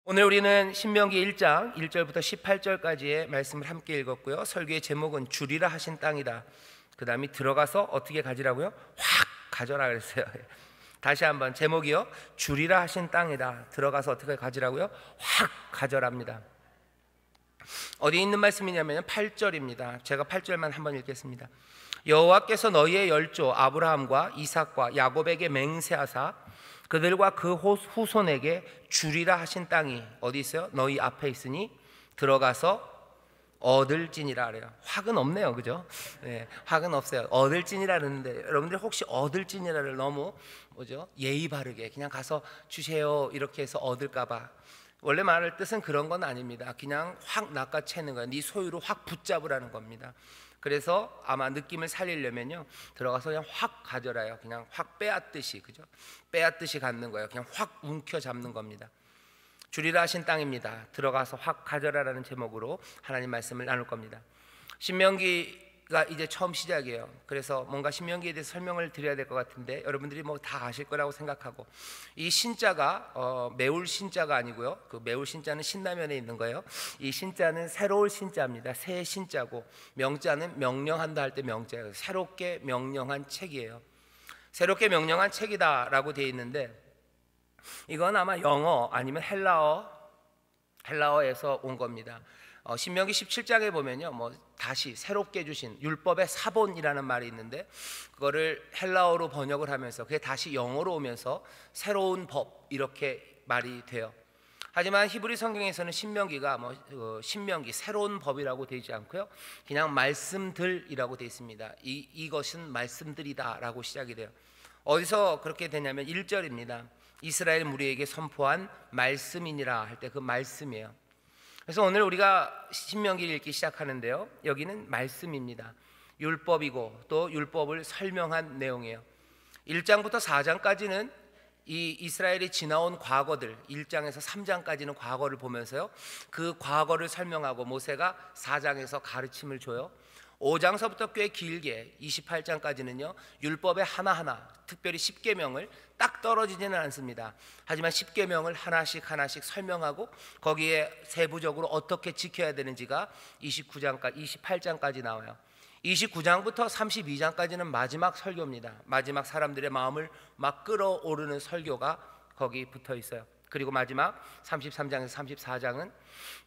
오늘 우리는 신명기 1장 1절부터 18절까지의 말씀을 함께 읽었고요. 설교의 제목은 주리라 하신 땅이다. 그 다음에 들어가서 어떻게 가지라고요? 확 가져라 그랬어요. 다시 한번 제목이요, 주리라 하신 땅이다. 들어가서 어떻게 가지라고요? 확 가져랍니다. 어디 있는 말씀이냐면 8절입니다. 제가 8절만 한번 읽겠습니다. 여호와께서 너희의 열조 아브라함과 이삭과 야곱에게 맹세하사 그들과 그 후손에게 주리라 하신 땅이 어디 있어요? 너희 앞에 있으니 들어가서 얻을지니라 그래요. 확은 없네요, 그죠? 네, 확은 없어요. 얻을지니라 그러는데 여러분들 혹시 얻을지니라를 너무 예의 바르게 그냥 가서 주세요 이렇게 해서 얻을까봐, 원래 말할 뜻은 그런 건 아닙니다. 그냥 확 낚아채는 거예요. 네 소유로 확 붙잡으라는 겁니다. 그래서 아마 느낌을 살리려면요, 들어가서 그냥 확 가져라요. 그냥 확 빼앗듯이, 그죠? 빼앗듯이 갖는 거예요. 그냥 확 움켜 잡는 겁니다. 주리라 하신 땅입니다. 들어가서 확 가져라라는 제목으로 하나님 말씀을 나눌 겁니다. 신명기가 이제 처음 시작이에요. 그래서 뭔가 신명기에 대해서 설명을 드려야 될 것 같은데 여러분들이 뭐 다 아실 거라고 생각하고, 이 신자가 매울 신자가 아니고요, 그 매울 신자는 신라면에 있는 거예요. 이 신자는 새로울 신자입니다. 새 신자고, 명자는 명령한다 할 때 명자예요. 새롭게 명령한 책이에요. 새롭게 명령한 책이다라고 되어 있는데, 이건 아마 영어 아니면 헬라어에서 온 겁니다. 신명기 17장에 보면요, 다시 새롭게 주신 율법의 사본이라는 말이 있는데, 그거를 헬라어로 번역을 하면서 그게 다시 영어로 오면서 새로운 법 이렇게 말이 돼요. 하지만 히브리 성경에서는 신명기가 신명기 새로운 법이라고 되지 않고요, 그냥 말씀들이라고 되어 있습니다. 이것은 말씀들이다라고 시작이 돼요. 어디서 그렇게 되냐면 1절입니다. 이스라엘 무리에게 선포한 말씀이니라 할 때 그 말씀이에요. 그래서 오늘 우리가 신명기를 읽기 시작하는데요, 여기는 말씀입니다. 율법이고 또 율법을 설명한 내용이에요. 1장부터 4장까지는 이 이스라엘이 지나온 과거들, 1장에서 3장까지는 과거를 보면서요, 그 과거를 설명하고 모세가 4장에서 가르침을 줘요. 5장서부터 꽤 길게 28장까지는요 율법의 하나하나, 특별히 10계명을 딱 떨어지지는 않습니다. 하지만 10계명을 하나씩 설명하고 거기에 세부적으로 어떻게 지켜야 되는지가 28장까지 나와요. 29장부터 32장까지는 마지막 설교입니다. 마지막 사람들의 마음을 막 끌어오르는 설교가 거기 붙어 있어요. 그리고 마지막 33장에서 34장은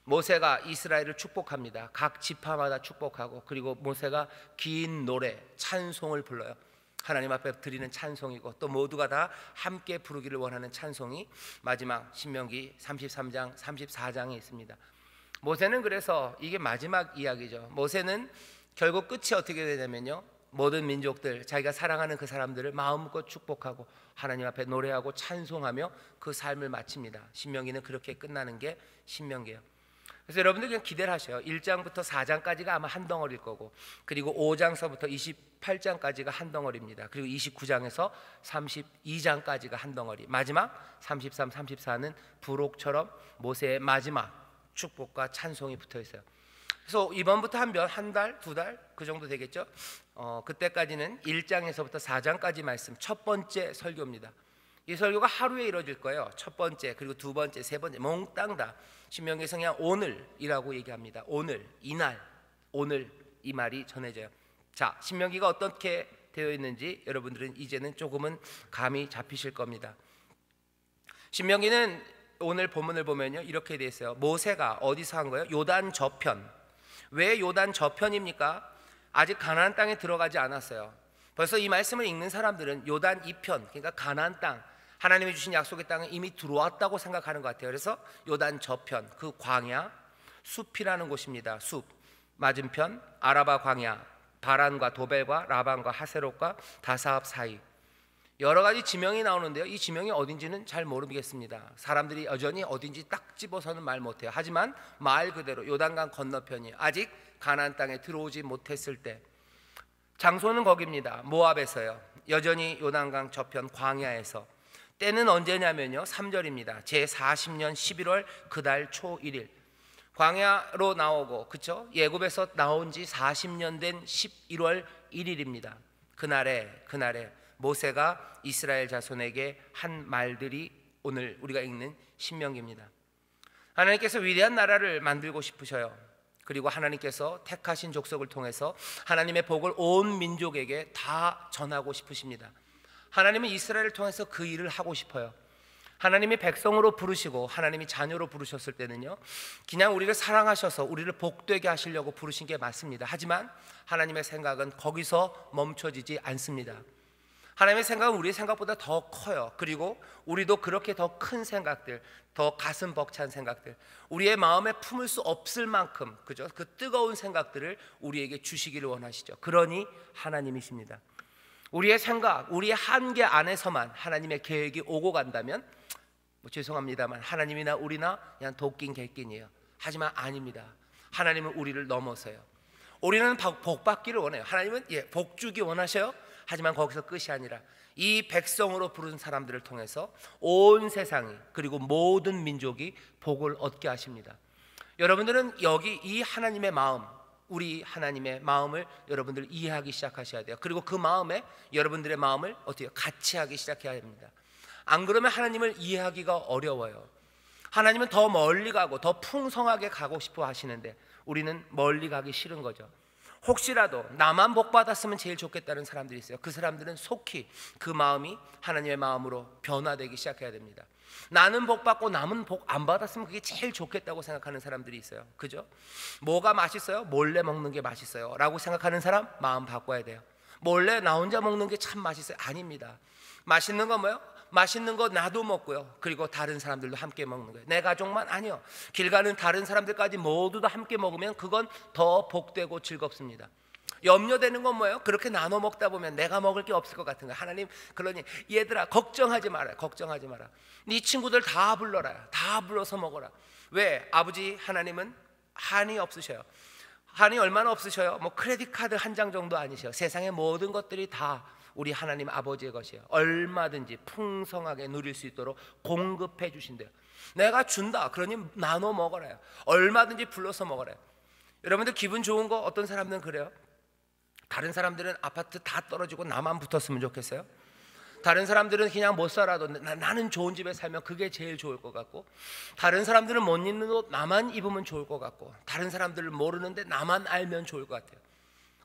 모세가 이스라엘을 축복합니다. 각 지파마다 축복하고, 그리고 모세가 긴 노래, 찬송을 불러요. 하나님 앞에 드리는 찬송이고, 또 모두가 다 함께 부르기를 원하는 찬송이 마지막 신명기 33장, 34장에 있습니다. 모세는 그래서 이게 마지막 이야기죠. 모세는 결국 끝이 어떻게 되냐면요, 모든 민족들, 자기가 사랑하는 그 사람들을 마음껏 축복하고 하나님 앞에 노래하고 찬송하며 그 삶을 마칩니다. 신명기는 그렇게 끝나는 게 신명기예요. 그래서 여러분들 그냥 기대를 하셔요. 1장부터 4장까지가 아마 한 덩어리일 거고, 그리고 5장서부터 28장까지가 한 덩어리입니다. 그리고 29장에서 32장까지가 한 덩어리, 마지막 33, 34는 부록처럼 모세의 마지막 축복과 찬송이 붙어 있어요. 그래서 이번부터 한 달, 두 달 그 정도 되겠죠. 그때까지는 1장에서부터 4장까지 말씀, 첫 번째 설교입니다. 이 설교가 하루에 이루어질 거예요. 첫 번째, 그리고 두 번째, 세 번째 몽땅 다 신명기에서 그냥 오늘이라고 얘기합니다. 오늘, 이날, 오늘, 이 말이 전해져요. 자, 신명기가 어떻게 되어 있는지 여러분들은 이제는 조금은 감이 잡히실 겁니다. 신명기는 오늘 본문을 보면요 이렇게 되어 있어요. 모세가 어디서 한 거예요? 요단 저편. 왜 요단 저편입니까? 아직 가나안 땅에 들어가지 않았어요. 벌써 이 말씀을 읽는 사람들은 요단 이편, 그러니까 가나안 땅, 하나님이 주신 약속의 땅은 이미 들어왔다고 생각하는 것 같아요. 그래서 요단 저편, 그 광야, 숲이라는 곳입니다. 숲. 맞은편 아라바 광야, 바란과 도벨과 라반과 하세롯과 다사합 사이, 여러 가지 지명이 나오는데요, 이 지명이 어딘지는 잘 모르겠습니다. 사람들이 여전히 어딘지 딱 집어서는 말 못해요. 하지만 말 그대로 요단강 건너편이 아직 가나안 땅에 들어오지 못했을 때, 장소는 거기입니다. 모압에서요. 여전히 요단강 저편 광야에서. 때는 언제냐면요 3절입니다. 제40년 11월 그달 초 1일. 광야로 나오고, 그쵸? 예굽에서 나온 지 40년 된 11월 1일입니다. 그날에 모세가 이스라엘 자손에게 한 말들이 오늘 우리가 읽는 신명기입니다. 하나님께서 위대한 나라를 만들고 싶으셔요. 그리고 하나님께서 택하신 족속을 통해서 하나님의 복을 온 민족에게 다 전하고 싶으십니다. 하나님은 이스라엘을 통해서 그 일을 하고 싶어요. 하나님이 백성으로 부르시고 하나님이 자녀로 부르셨을 때는요, 그냥 우리를 사랑하셔서 우리를 복되게 하시려고 부르신 게 맞습니다. 하지만 하나님의 생각은 거기서 멈춰지지 않습니다. 하나님의 생각은 우리의 생각보다 더 커요. 그리고 우리도 그렇게 더 큰 생각들, 더 가슴 벅찬 생각들, 우리의 마음에 품을 수 없을 만큼, 그죠? 그 뜨거운 생각들을 우리에게 주시기를 원하시죠. 그러니 하나님이십니다. 우리의 생각, 우리의 한계 안에서만 하나님의 계획이 오고 간다면 죄송합니다만 하나님이나 우리나 그냥 도끼인 객끼이에요. 하지만 아닙니다. 하나님은 우리를 넘어서요. 우리는 복 받기를 원해요. 하나님은 복 주기 원하셔요. 하지만 거기서 끝이 아니라 이 백성으로 부른 사람들을 통해서 온 세상이, 그리고 모든 민족이 복을 얻게 하십니다. 여러분들은 여기 이 하나님의 마음, 우리 하나님의 마음을 여러분들 이해하기 시작하셔야 돼요. 그리고 그 마음에 여러분들의 마음을 어떻게 같이 하기 시작해야 합니다. 안 그러면 하나님을 이해하기가 어려워요. 하나님은 더 멀리 가고 더 풍성하게 가고 싶어 하시는데 우리는 멀리 가기 싫은 거죠. 혹시라도 나만 복 받았으면 제일 좋겠다는 사람들이 있어요. 그 사람들은 속히 그 마음이 하나님의 마음으로 변화되기 시작해야 됩니다. 나는 복 받고 남은 복 안 받았으면 그게 제일 좋겠다고 생각하는 사람들이 있어요. 그죠? 뭐가 맛있어요? 몰래 먹는 게 맛있어요 라고 생각하는 사람 마음 바꿔야 돼요. 몰래 나 혼자 먹는 게 참 맛있어요? 아닙니다. 맛있는 건 뭐예요? 맛있는 거 나도 먹고요, 그리고 다른 사람들도 함께 먹는 거예요. 내 가족만 아니요, 길 가는 다른 사람들까지 모두 다 함께 먹으면 그건 더 복되고 즐겁습니다. 염려되는 건 뭐예요? 그렇게 나눠 먹다 보면 내가 먹을 게 없을 것 같은 거예요. 하나님 그러니 얘들아 걱정하지 마라, 걱정하지 마라. 네 친구들 다 불러라, 다 불러서 먹어라. 왜? 아버지 하나님은 한이 없으셔요. 한이 얼마나 없으셔요? 뭐 크레딧 카드 한 장 정도 아니셔요. 세상의 모든 것들이 다 우리 하나님 아버지의 것이에요. 얼마든지 풍성하게 누릴 수 있도록 공급해 주신대요. 내가 준다 그러니 나눠 먹어라요. 얼마든지 불러서 먹어라요. 여러분들 기분 좋은 거, 어떤 사람들은 그래요. 다른 사람들은 아파트 다 떨어지고 나만 붙었으면 좋겠어요. 다른 사람들은 그냥 못 살아도 나는 좋은 집에 살면 그게 제일 좋을 것 같고, 다른 사람들은 못 입는 옷 나만 입으면 좋을 것 같고, 다른 사람들은 모르는데 나만 알면 좋을 것 같아요.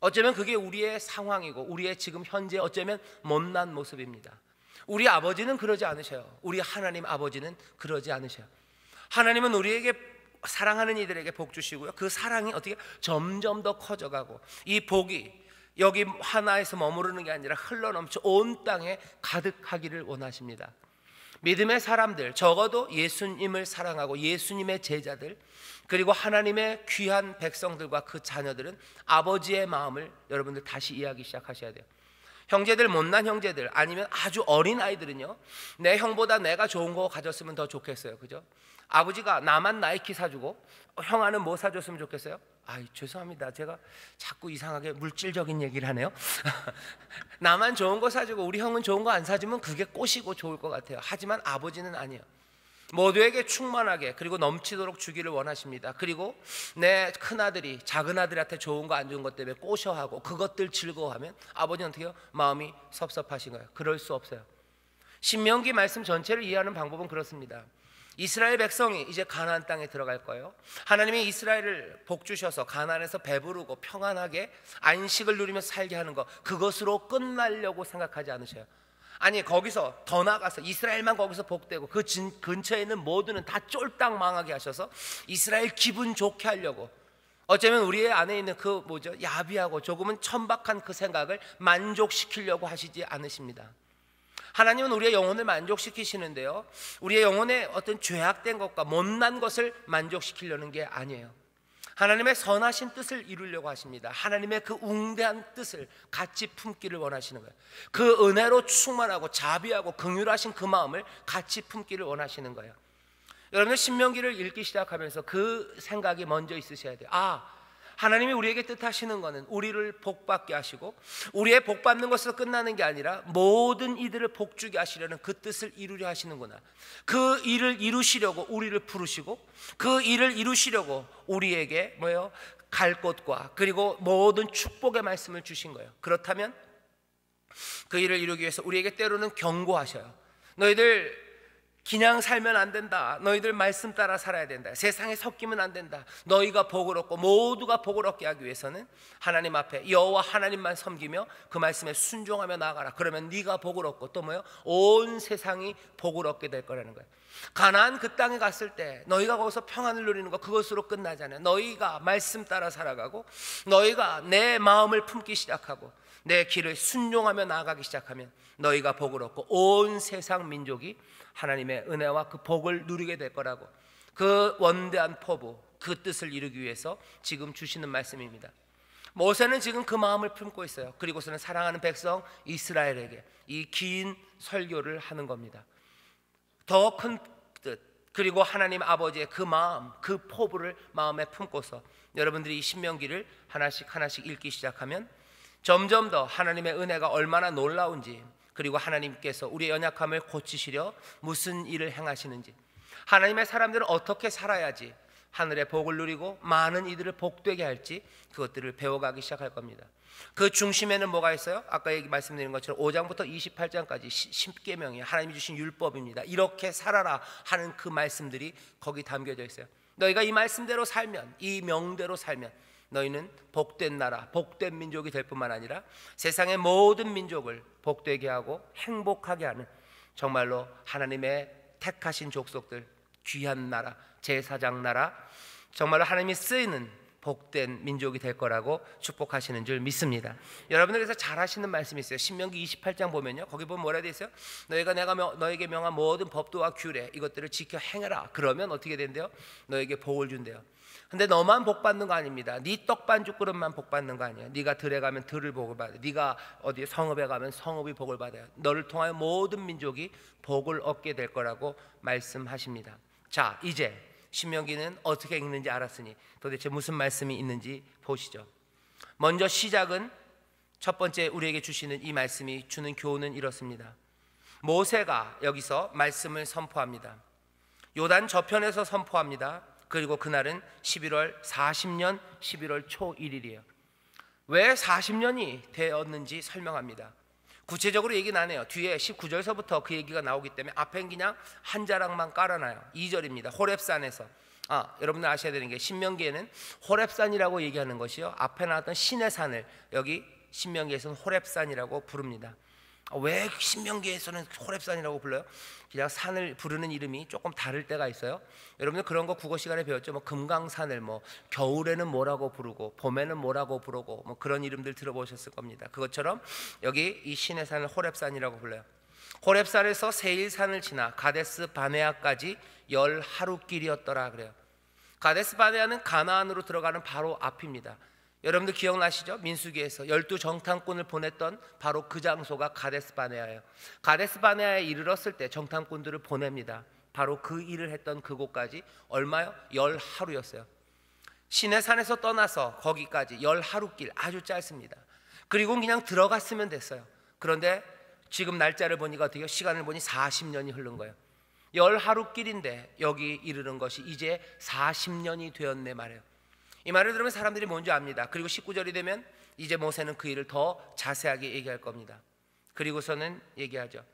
어쩌면 그게 우리의 상황이고 우리의 지금 현재 어쩌면 못난 모습입니다. 우리 아버지는 그러지 않으셔요. 우리 하나님 아버지는 그러지 않으셔요. 하나님은 우리에게 사랑하는 이들에게 복 주시고요, 그 사랑이 어떻게 점점 더 커져가고 이 복이 여기 하나에서 머무르는 게 아니라 흘러넘쳐 온 땅에 가득하기를 원하십니다. 믿음의 사람들, 적어도 예수님을 사랑하고 예수님의 제자들, 그리고 하나님의 귀한 백성들과 그 자녀들은 아버지의 마음을 여러분들 다시 이해하기 시작하셔야 돼요. 형제들, 못난 형제들, 아니면 아주 어린 아이들은요, 내 형보다 내가 좋은 거 가졌으면 더 좋겠어요. 그죠? 아버지가 나만 나이키 사주고 형아는 뭐 사줬으면 좋겠어요? 죄송합니다. 제가 자꾸 이상하게 물질적인 얘기를 하네요. 나만 좋은 거 사주고 우리 형은 좋은 거 안 사주면 그게 꼬시고 좋을 것 같아요. 하지만 아버지는 아니에요. 모두에게 충만하게 그리고 넘치도록 주기를 원하십니다. 그리고 내 큰아들이 작은아들한테 좋은 거 안 좋은 것 때문에 꼬셔하고 그것들 즐거워하면 아버지는 어떻게 해요? 마음이 섭섭하신 거예요. 그럴 수 없어요. 신명기 말씀 전체를 이해하는 방법은 그렇습니다. 이스라엘 백성이 이제 가나안 땅에 들어갈 거예요. 하나님이 이스라엘을 복 주셔서 가나안에서 배부르고 평안하게 안식을 누리면서 살게 하는 것, 그것으로 끝나려고 생각하지 않으셔요. 아니, 거기서 더 나가서 이스라엘만 거기서 복되고 그 근처에 있는 모두는 다 쫄딱 망하게 하셔서 이스라엘 기분 좋게 하려고, 어쩌면 우리의 안에 있는 그 야비하고 조금은 천박한 그 생각을 만족시키려고 하시지 않으십니다. 하나님은 우리의 영혼을 만족시키시는데요, 우리의 영혼의 어떤 죄악된 것과 못난 것을 만족시키려는 게 아니에요. 하나님의 선하신 뜻을 이루려고 하십니다. 하나님의 그 웅대한 뜻을 같이 품기를 원하시는 거예요. 그 은혜로 충만하고 자비하고 긍휼하신 그 마음을 같이 품기를 원하시는 거예요. 여러분들 신명기를 읽기 시작하면서 그 생각이 먼저 있으셔야 돼요. 하나님이 우리에게 뜻하시는 것은 우리를 복받게 하시고 우리의 복받는 것으로 끝나는 게 아니라 모든 이들을 복주게 하시려는 그 뜻을 이루려 하시는구나. 그 일을 이루시려고 우리를 부르시고 그 일을 이루시려고 우리에게 갈 곳과 그리고 모든 축복의 말씀을 주신 거예요. 그렇다면 그 일을 이루기 위해서 우리에게 때로는 경고하셔요. 너희들 그냥 살면 안 된다. 너희들 말씀 따라 살아야 된다. 세상에 섞이면 안 된다. 너희가 복을 얻고 모두가 복을 얻게 하기 위해서는 하나님 앞에 여호와 하나님만 섬기며 그 말씀에 순종하며 나아가라. 그러면 네가 복을 얻고 또 뭐요? 온 세상이 복을 얻게 될 거라는 거예요. 가나안 그 땅에 갔을 때 너희가 거기서 평안을 누리는 거 그것으로 끝나잖아요. 너희가 말씀 따라 살아가고 너희가 내 마음을 품기 시작하고 내 길을 순종하며 나아가기 시작하면 너희가 복을 얻고 온 세상 민족이 하나님의 은혜와 그 복을 누리게 될 거라고, 그 원대한 포부, 그 뜻을 이루기 위해서 지금 주시는 말씀입니다. 모세는 지금 그 마음을 품고 있어요. 그리고서는 사랑하는 백성 이스라엘에게 이 긴 설교를 하는 겁니다. 더 큰 뜻, 그리고 하나님 아버지의 그 마음, 그 포부를 마음에 품고서 여러분들이 이 신명기를 하나씩 읽기 시작하면 점점 더 하나님의 은혜가 얼마나 놀라운지, 그리고 하나님께서 우리의 연약함을 고치시려 무슨 일을 행하시는지, 하나님의 사람들은 어떻게 살아야지 하늘의 복을 누리고 많은 이들을 복되게 할지, 그것들을 배워가기 시작할 겁니다. 그 중심에는 뭐가 있어요? 아까 말씀드린 것처럼 5장부터 28장까지 10계명이 하나님이 주신 율법입니다. 이렇게 살아라 하는 그 말씀들이 거기 담겨져 있어요. 너희가 이 말씀대로 살면, 이 명대로 살면 너희는 복된 나라, 복된 민족이 될 뿐만 아니라 세상의 모든 민족을 복되게 하고 행복하게 하는 정말로 하나님의 택하신 족속들, 귀한 나라, 제사장 나라, 정말로 하나님이 쓰이는 복된 민족이 될 거라고 축복하시는 줄 믿습니다. 여러분들께서 잘 하시는 말씀이 있어요. 신명기 28장 보면요, 거기 보면 뭐라 되어 있어요? 너희가 내가 너에게 명한 모든 법도와 규례 이것들을 지켜 행해라. 그러면 어떻게 된대요? 너에게 복을 준대요. 근데 너만 복 받는 거 아닙니다. 네 떡반죽 그릇만 복 받는 거 아니야. 네가 들에 가면 들을 복을 받아요. 네가 어디 성읍에 가면 성읍이 복을 받아요. 너를 통하여 모든 민족이 복을 얻게 될 거라고 말씀하십니다. 자, 이제 신명기는 어떻게 읽는지 알았으니 도대체 무슨 말씀이 있는지 보시죠. 먼저 시작은 첫 번째 우리에게 주시는 이 말씀이 주는 교훈은 이렇습니다. 모세가 여기서 말씀을 선포합니다. 요단 저편에서 선포합니다. 그리고 그날은 11월 40년 11월 초 1일이에요. 왜 40년이 되었는지 설명합니다. 구체적으로 얘기는 안 해요. 뒤에 19절서부터 그 얘기가 나오기 때문에 앞엔 그냥 한 자락만 깔아놔요. 2절입니다. 호렙산에서. 여러분들 아셔야 되는 게 신명기에는 호렙산이라고 얘기하는 것이요, 앞에 나왔던 신의 산을 여기 신명기에서는 호렙산이라고 부릅니다. 왜 신명기에서는 호렙산이라고 불러요? 그냥 산을 부르는 이름이 조금 다를 때가 있어요. 여러분들 그런 거 국어 시간에 배웠죠. 뭐 금강산을 뭐 겨울에는 뭐라고 부르고 봄에는 뭐라고 부르고 뭐 그런 이름들 들어보셨을 겁니다. 그것처럼 여기 이 신의 산을 호렙산이라고 불러요. 호렙산에서 세일산을 지나 가데스 바네아까지 10하루길이었더라 그래요. 가데스 바네아는 가나안으로 들어가는 바로 앞입니다. 여러분들 기억나시죠? 민수기에서 12정탐꾼을 보냈던 바로 그 장소가 가데스 바네아예요. 가데스 바네아에 이르렀을 때 정탐꾼들을 보냅니다. 바로 그 일을 했던 그곳까지 얼마요? 10하루였어요. 시내산에서 떠나서 거기까지 10하루길, 아주 짧습니다. 그리고 그냥 들어갔으면 됐어요. 그런데 지금 날짜를 보니까 어떻게 시간을 보니 40년이 흐른 거예요. 10하루길인데 여기 이르는 것이 이제 40년이 되었네 말이에요. 이 말을 들으면 사람들이 뭔지 압니다. 그리고 19절이 되면 이제 모세는 그 일을 더 자세하게 얘기할 겁니다. 그리고서는 얘기하죠.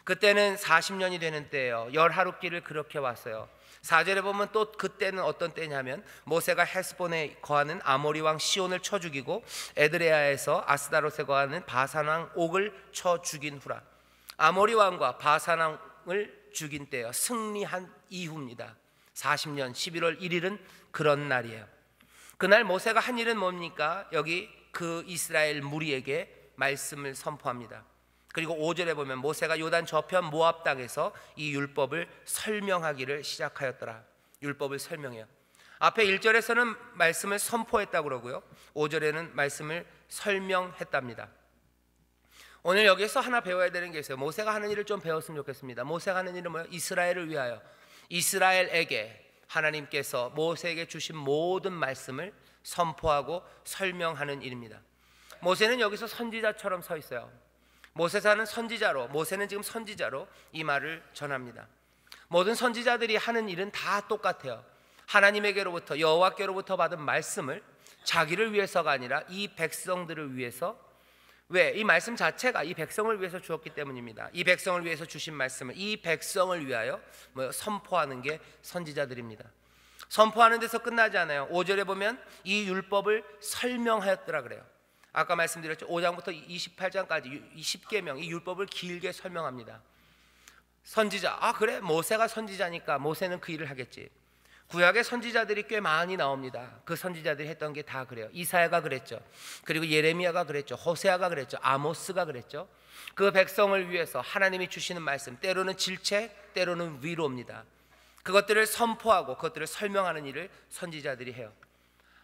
그때는 40년이 되는 때예요. 10하루길을 그렇게 왔어요. 4절에 보면 또 그때는 어떤 때냐면 모세가 헤스본에 거하는 아모리 왕 시온을 쳐 죽이고 에드레아에서 아스다롯에 거하는 바산 왕 옥을 쳐 죽인 후라. 아모리 왕과 바산 왕을 죽인 때예요. 승리한 이후입니다. 40년 11월 1일은 그런 날이에요. 그날 모세가 한 일은 뭡니까? 여기 그 이스라엘 무리에게 말씀을 선포합니다. 그리고 5절에 보면 모세가 요단 저편 모압 땅에서 이 율법을 설명하기를 시작하였더라. 율법을 설명해요. 앞에 1절에서는 말씀을 선포했다고 그러고요, 5절에는 말씀을 설명했답니다. 오늘 여기서 하나 배워야 되는 게 있어요. 모세가 하는 일을 좀 배웠으면 좋겠습니다. 모세가 하는 일은 뭐예요? 이스라엘을 위하여, 이스라엘에게 하나님께서 모세에게 주신 모든 말씀을 선포하고 설명하는 일입니다. 모세는 여기서 선지자처럼 서 있어요. 모세사는 선지자로, 모세는 지금 선지자로 이 말을 전합니다. 모든 선지자들이 하는 일은 다 똑같아요. 하나님에게로부터, 여호와께로부터 받은 말씀을 자기를 위해서가 아니라 이 백성들을 위해서 왜? 이 말씀 자체가 이 백성을 위해서 주었기 때문입니다. 이 백성을 위해서 주신 말씀을 이 백성을 위하여 선포하는 게 선지자들입니다. 선포하는 데서 끝나지 않아요. 5절에 보면 이 율법을 설명하였더라 그래요. 아까 말씀드렸죠. 5장부터 28장까지 10계명 이 율법을 길게 설명합니다. 선지자, 그래 모세가 선지자니까 모세는 그 일을 하겠지. 구약의 선지자들이 꽤 많이 나옵니다. 그 선지자들이 했던 게 다 그래요. 이사야가 그랬죠. 그리고 예레미야가 그랬죠. 호세아가 그랬죠. 아모스가 그랬죠. 그 백성을 위해서 하나님이 주시는 말씀, 때로는 질책, 때로는 위로입니다. 그것들을 선포하고 그것들을 설명하는 일을 선지자들이 해요.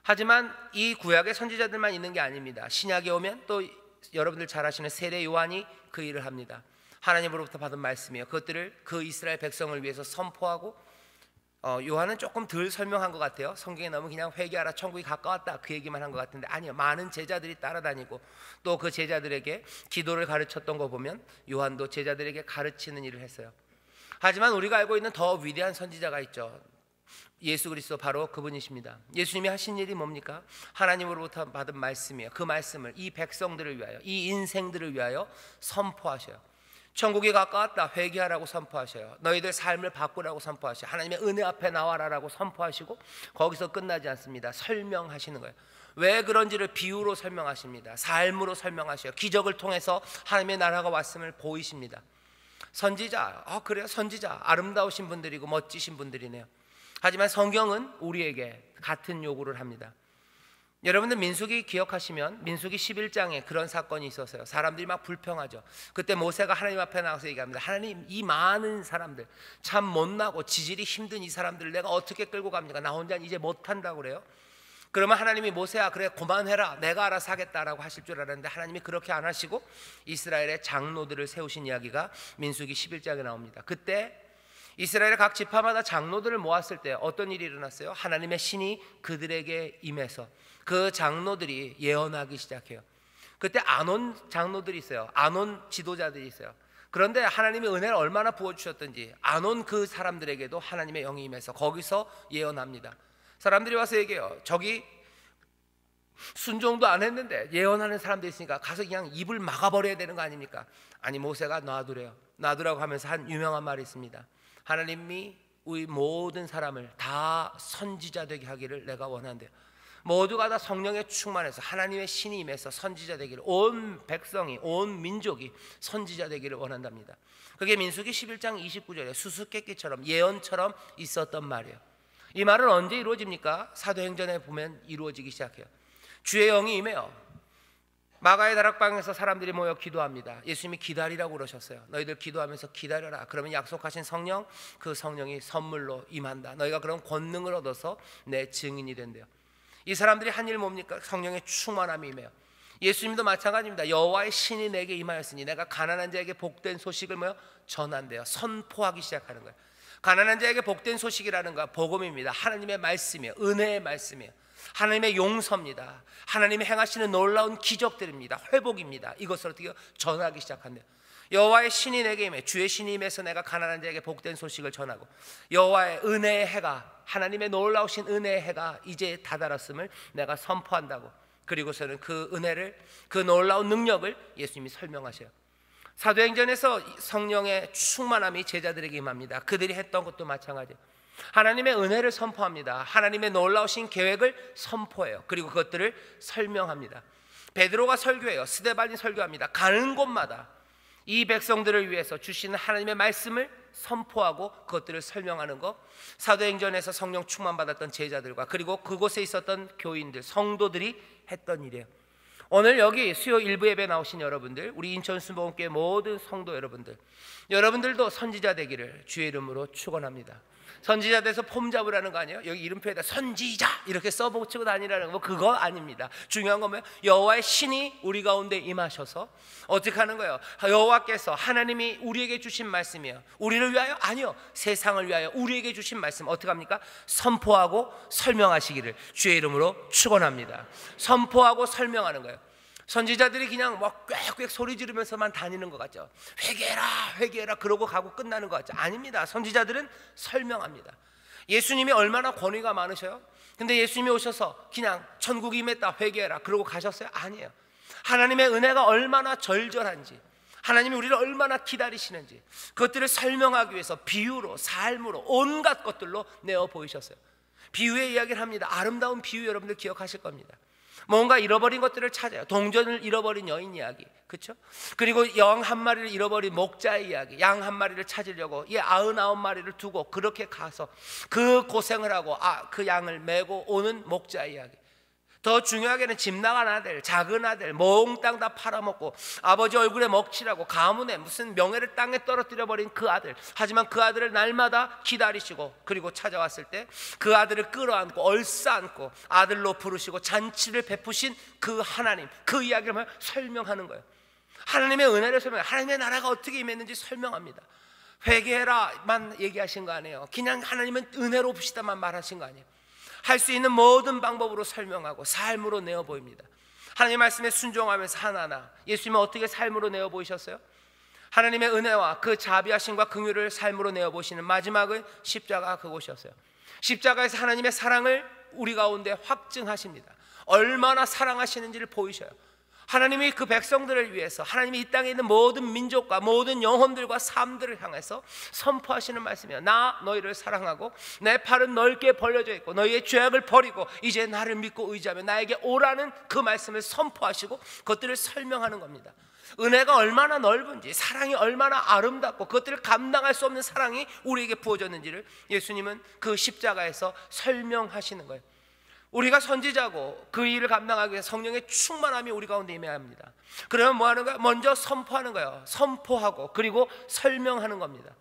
하지만 이 구약의 선지자들만 있는 게 아닙니다. 신약에 오면 또 여러분들 잘 아시는 세례 요한이 그 일을 합니다. 하나님으로부터 받은 말씀이에요. 그것들을 그 이스라엘 백성을 위해서 선포하고, 요한은 조금 덜 설명한 것 같아요. 성경에 너무 그냥 회개하라 천국이 가까웠다 그 얘기만 한 것 같은데 아니요, 많은 제자들이 따라다니고 또 그 제자들에게 기도를 가르쳤던 거 보면 요한도 제자들에게 가르치는 일을 했어요. 하지만 우리가 알고 있는 더 위대한 선지자가 있죠. 예수 그리스도, 바로 그분이십니다. 예수님이 하신 일이 뭡니까? 하나님으로부터 받은 말씀이에요. 그 말씀을 이 백성들을 위하여, 이 인생들을 위하여 선포하셔요. 천국이 가까웠다 회개하라고 선포하셔요. 너희들 삶을 바꾸라고 선포하셔요. 하나님의 은혜 앞에 나와라라고 선포하시고 거기서 끝나지 않습니다. 설명하시는 거예요. 왜 그런지를 비유로 설명하십니다. 삶으로 설명하셔요. 기적을 통해서 하나님의 나라가 왔음을 보이십니다. 선지자, 그래요, 선지자 아름다우신 분들이고 멋지신 분들이네요. 하지만 성경은 우리에게 같은 요구를 합니다. 여러분들 민수기 기억하시면 민수기 11장에 그런 사건이 있었어요. 사람들이 막 불평하죠. 그때 모세가 하나님 앞에 나가서 얘기합니다. 하나님, 이 많은 사람들, 참 못나고 지질이 힘든 이 사람들을 내가 어떻게 끌고 갑니까? 나 혼자는 이제 못한다고 그래요. 그러면 하나님이 모세야 그래 그만해라 내가 알아서 하겠다라고 하실 줄 알았는데 하나님이 그렇게 안 하시고 이스라엘의 장로들을 세우신 이야기가 민수기 11장에 나옵니다. 그때 이스라엘의 각 지파마다 장로들을 모았을 때 어떤 일이 일어났어요? 하나님의 신이 그들에게 임해서 그 장로들이 예언하기 시작해요. 그때 안온 장로들이 있어요. 안온 지도자들이 있어요. 그런데 하나님의 은혜를 얼마나 부어주셨던지 안온 그 사람들에게도 하나님의 영이 임해서 거기서 예언합니다. 사람들이 와서 얘기해요. 저기 순종도 안 했는데 예언하는 사람들이 있으니까 가서 그냥 입을 막아버려야 되는 거 아닙니까? 아니, 모세가 놔두래요. 놔두라고 하면서 한 유명한 말이 있습니다. 하나님이 우리 모든 사람을 다 선지자 되게 하기를 내가 원한대요. 모두가 다 성령에 충만해서 하나님의 신이 임해서 선지자 되기를, 온 백성이, 온 민족이 선지자 되기를 원한답니다. 그게 민수기 11장 29절에 수수께끼처럼 예언처럼 있었던 말이에요. 이 말은 언제 이루어집니까? 사도행전에 보면 이루어지기 시작해요. 주의 영이 임해요. 마가의 다락방에서 사람들이 모여 기도합니다. 예수님이 기다리라고 그러셨어요. 너희들 기도하면서 기다려라. 그러면 약속하신 성령, 그 성령이 선물로 임한다. 너희가 그런 권능을 얻어서 내 증인이 된대요. 이 사람들이 한 일 뭡니까? 성령의 충만함이 임해요. 예수님도 마찬가지입니다. 여호와의 신이 내게 임하였으니 내가 가난한 자에게 복된 소식을 전한대요. 선포하기 시작하는 거예요. 가난한 자에게 복된 소식이라는 거 복음입니다. 하나님의 말씀이에요. 은혜의 말씀이에요. 하나님의 용서입니다. 하나님이 행하시는 놀라운 기적들입니다. 회복입니다. 이것을 어떻게 전하기 시작한대요. 여호와의 신이 내게 임해, 주의 신이 임해서 내가 가난한 자에게 복된 소식을 전하고, 여호와의 은혜의 해가, 하나님의 놀라우신 은혜의 해가 이제 다다랐음을 내가 선포한다고. 그리고서는 그 은혜를, 그 놀라운 능력을 예수님이 설명하셔요. 사도행전에서 성령의 충만함이 제자들에게 임합니다. 그들이 했던 것도 마찬가지예요. 하나님의 은혜를 선포합니다. 하나님의 놀라우신 계획을 선포해요. 그리고 그것들을 설명합니다. 베드로가 설교해요. 스데반이 설교합니다. 가는 곳마다 이 백성들을 위해서 주시는 하나님의 말씀을 선포하고 그것들을 설명하는 것, 사도행전에서 성령 충만받았던 제자들과 그리고 그곳에 있었던 교인들, 성도들이 했던 일이에요. 오늘 여기 수요 일부 예배 나오신 여러분들, 우리 인천 순복음교회 모든 성도 여러분들, 여러분들도 선지자 되기를 주의 이름으로 축원합니다. 선지자 돼서 폼 잡으라는 거 아니에요? 여기 이름표에다 선지자 이렇게 써붙이고 다니라는 거, 그거 아닙니다. 중요한 건 뭐예요? 여호와의 신이 우리 가운데 임하셔서 어떻게 하는 거예요? 여호와께서, 하나님이 우리에게 주신 말씀이에요. 우리를 위하여? 아니요, 세상을 위하여 우리에게 주신 말씀 어떻게 합니까? 선포하고 설명하시기를 주의 이름으로 축원합니다. 선포하고 설명하는 거예요. 선지자들이 그냥 막 꽥꽥 소리 지르면서만 다니는 것 같죠. 회개해라 회개해라 그러고 가고 끝나는 것 같죠. 아닙니다. 선지자들은 설명합니다. 예수님이 얼마나 권위가 많으셔요? 근데 예수님이 오셔서 그냥 천국이 임했다 회개해라 그러고 가셨어요? 아니에요. 하나님의 은혜가 얼마나 절절한지, 하나님이 우리를 얼마나 기다리시는지, 그것들을 설명하기 위해서 비유로, 삶으로, 온갖 것들로 내어 보이셨어요. 비유의 이야기를 합니다. 아름다운 비유 여러분들 기억하실 겁니다. 뭔가 잃어버린 것들을 찾아요. 동전을 잃어버린 여인 이야기, 그렇죠? 그리고 양 한 마리를 잃어버린 목자의 이야기, 양 한 마리를 찾으려고 이 99마리를 두고 그렇게 가서 그 고생을 하고 그 양을 메고 오는 목자의 이야기. 더 중요하게는 집 나간 아들, 작은 아들 몽땅 다 팔아먹고 아버지 얼굴에 먹칠하고 가문에 무슨 명예를 땅에 떨어뜨려 버린 그 아들, 하지만 그 아들을 날마다 기다리시고, 그리고 찾아왔을 때 그 아들을 끌어안고 얼싸안고 아들로 부르시고 잔치를 베푸신 그 하나님, 그 이야기를 설명하는 거예요. 하나님의 은혜를 설명해요. 하나님의 나라가 어떻게 임했는지 설명합니다. 회개해라만 얘기하신 거 아니에요. 그냥 하나님은 은혜롭으시다만 말하신 거 아니에요. 할 수 있는 모든 방법으로 설명하고 삶으로 내어 보입니다. 하나님 말씀에 순종하면서 하나하나 예수님은 어떻게 삶으로 내어 보이셨어요? 하나님의 은혜와 그 자비하심과 긍휼을 삶으로 내어 보시는 마지막은 십자가 그곳이었어요. 십자가에서 하나님의 사랑을 우리 가운데 확증하십니다. 얼마나 사랑하시는지를 보이셔요. 하나님이 그 백성들을 위해서, 하나님이 이 땅에 있는 모든 민족과 모든 영혼들과 삶들을 향해서 선포하시는 말씀이에요. 나 너희를 사랑하고 내 팔은 넓게 벌려져 있고 너희의 죄악을 버리고 이제 나를 믿고 의지하며 나에게 오라는 그 말씀을 선포하시고 그것들을 설명하는 겁니다. 은혜가 얼마나 넓은지, 사랑이 얼마나 아름답고 그것들을 감당할 수 없는 사랑이 우리에게 부어졌는지를 예수님은 그 십자가에서 설명하시는 거예요. 우리가 선지자고 그 일을 감당하기 위해 성령의 충만함이 우리 가운데 임해야 합니다. 그러면 뭐 하는 거예요? 먼저 선포하는 거예요. 선포하고 그리고 설명하는 겁니다.